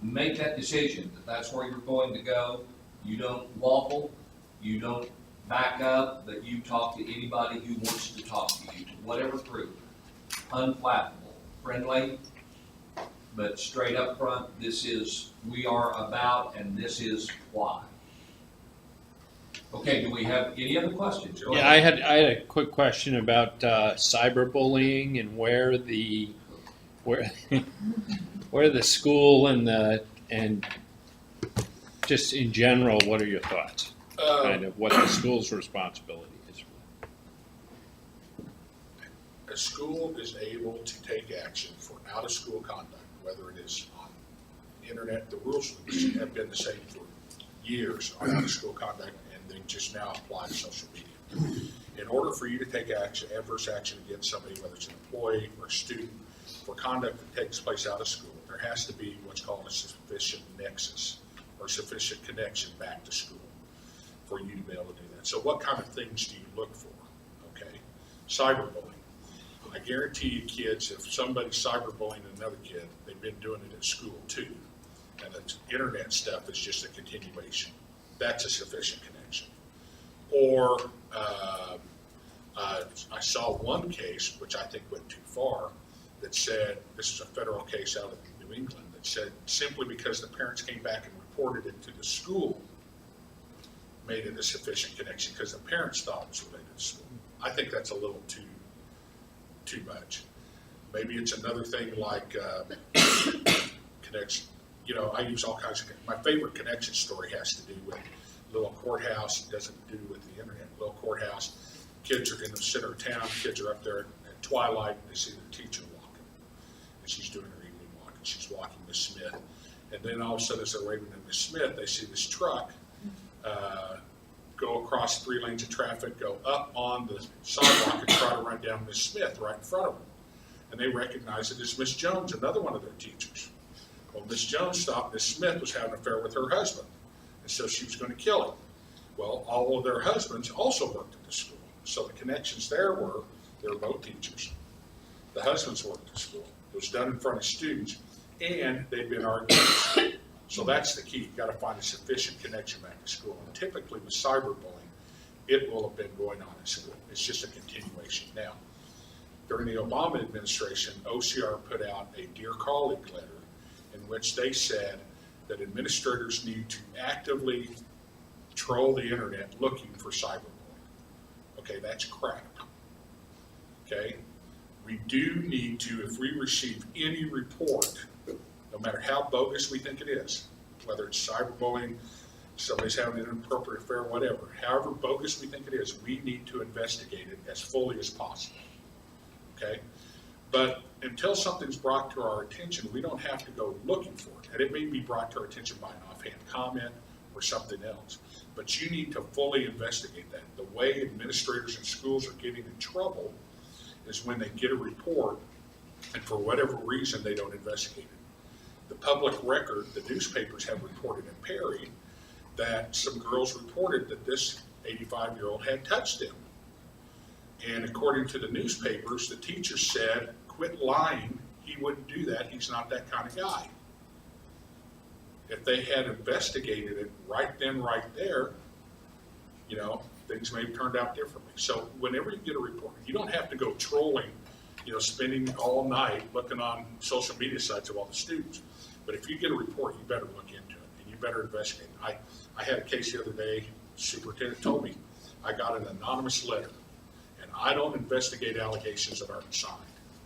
make that decision that that's where you're going to go, you don't waffle, you don't back up, but you talk to anybody who wants to talk to you, to whatever group. Unflappable, friendly, but straight up front, this is, we are about, and this is why. Okay, do we have any other questions? Go Yeah, ahead. I had a quick question about cyberbullying and where the school and just in general, what are your thoughts? Kind of what the school's responsibility is. A school is able to take action for out-of-school conduct, whether it is on the internet. The rules have been the same for years on out-of-school conduct, and they just now apply to social media. In order for you to take action, adverse action against somebody, whether it's an employee or a student, for conduct that takes place out of school, there has to be what's called a sufficient nexus or sufficient connection back to school for you to be able to do that. So what kind of things do you look for? Okay, cyberbullying. I guarantee you kids, if somebody's cyberbullying another kid, they've been doing it at school too. And the internet stuff is just a continuation. That's a sufficient connection. Or I saw one case, which I think went too far, that said, this is a federal case out of New England, that said simply because the parents came back and reported it to the school, made it a sufficient connection because the parents thought it was related to school. I think that's a little too much. Maybe it's another thing like connection. You know, I use all kinds of, my favorite connection story has to do with little courthouse. It doesn't do with the internet. Little courthouse, kids are in the center of town, kids are up there at twilight, and they see the teacher walking. And she's doing her evening walk, and she's walking Miss Smith. And then all of a sudden, as they're waving at Miss Smith, they see this truck go across 3 lanes of traffic, go up on the sidewalk and try to run down Miss Smith right in front of them. And they recognize it as Miss Jones, another one of their teachers. Well, Miss Jones stopped Miss Smith was having an affair with her husband, and so she was going to kill him. Well, all of their husbands also worked at the school. So the connections there were, they were both teachers. The husbands worked at the school. It was done in front of students, and they've been arguing. So that's the key. You've got to find a sufficient connection back to school. And typically with cyberbullying, it will have been going on in school. It's just a continuation. Now, during the Obama administration, OCR put out a Dear Colleague letter in which they said that administrators need to actively troll the internet looking for cyberbullying. Okay, that's crap. Okay? We do need to, if we receive any report, no matter how bogus we think it is, whether it's cyberbullying, somebody's having an inappropriate affair, whatever, however bogus we think it is, we need to investigate it as fully as possible. Okay? But until something's brought to our attention, we don't have to go looking for it. And it may be brought to our attention by an offhand comment or something else. But you need to fully investigate that. The way administrators in schools are getting in trouble is when they get a report and for whatever reason they don't investigate it. The public record, the newspapers have reported in Perry that some girls reported that this 85-year-old had touched them. And according to the newspapers, the teacher said, quit lying, he wouldn't do that, he's not that kind of guy. If they had investigated it right then, right there, you know, things may have turned out differently. So whenever you get a report, you don't have to go trolling, you know, spending all night looking on social media sites of all the students. But if you get a report, you better look into it and you better investigate. I had a case the other day, the superintendent told me, I got an anonymous letter and I don't investigate allegations that aren't signed.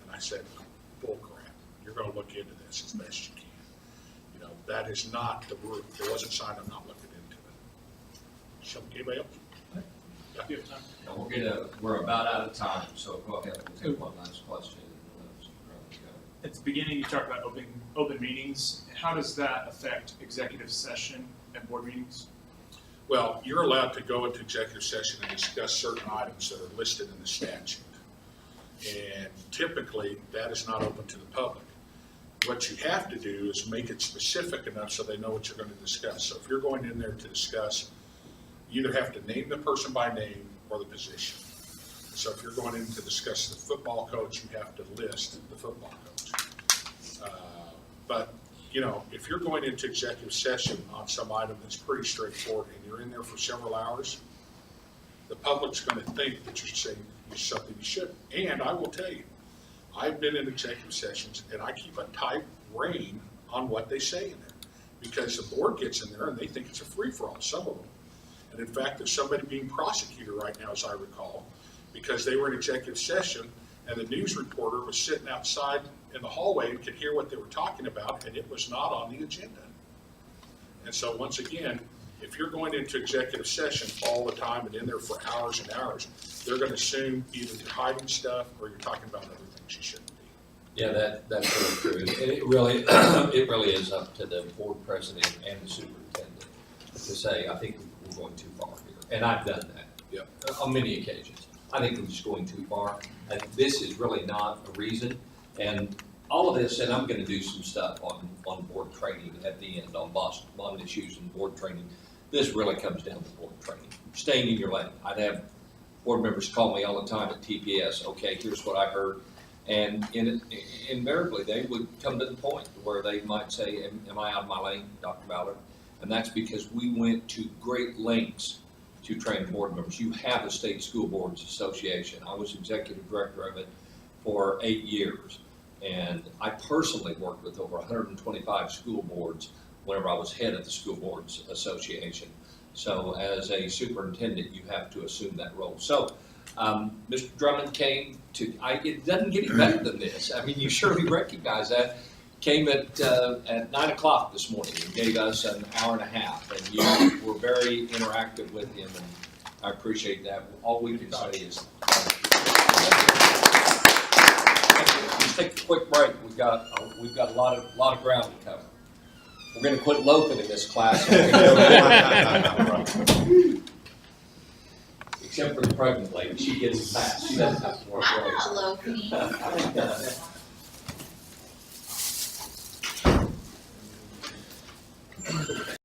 And I said, bull crap, you're going to look into this as best you can. You know, that is not the route. If it wasn't signed, I'm not looking into it. So, anybody else? You have time? No, we're about out of time, so go ahead, we'll take one last question. At the beginning, you talked about open meetings. How does that affect executive session and board meetings? Well, you're allowed to go into executive session and discuss certain items that are listed in the statute. And typically, that is not open to the public. What you have to do is make it specific enough so they know what you're going to discuss. So if you're going in there to discuss, you either have to name the person by name or the position. So if you're going in to discuss the football coach, you have to list the football coach. But, you know, if you're going into executive session on some item that's pretty straightforward and you're in there for several hours, the public's going to think that you're saying something you shouldn't. And I will tell you, I've been in executive sessions and I keep a tight rein on what they say in there because the board gets in there and they think it's a free-for-all, some of them. And in fact, there's somebody being prosecuted right now, as I recall, because they were in executive session and the news reporter was sitting outside in the hallway and could hear what they were talking about, and it was not on the agenda. And so once again, if you're going into executive session all the time and in there for hours and hours, they're going to assume either you're hiding stuff or you're talking about other things you shouldn't be. Yeah, that's really true. And it really is up to the board president and the superintendent to say, I think we're going too far here. And I've done that. Yep. On many occasions. I think we're just going too far. And this is really not a reason. And all of this, and I'm going to do some stuff on board training at the end on bond issues and board training. This really comes down to board training. Staying in your lane. I'd have board members call me all the time at TPS. Okay, here's what I heard. And invariably, they would come to the point where they might say, am I out of my lane, Dr. Ballard? And that's because we went to great lengths to train board members. You have a state school boards association. I was executive director of it for 8 years. And I personally worked with over 125 school boards whenever I was head of the school boards association. So as a superintendent, you have to assume that role. So Mr. Drummond came to, it doesn't get any better than this. I mean, you surely recognize that. Came at 9 o'clock this morning and gave us an hour and a half. And you were very interactive with him, and I appreciate that. All we can say is let's take a quick break. We've got a lot of ground to cover. We're going to quit loafing in this class. Except for the pregnant lady, she gets fast. She doesn't have to work. Hello.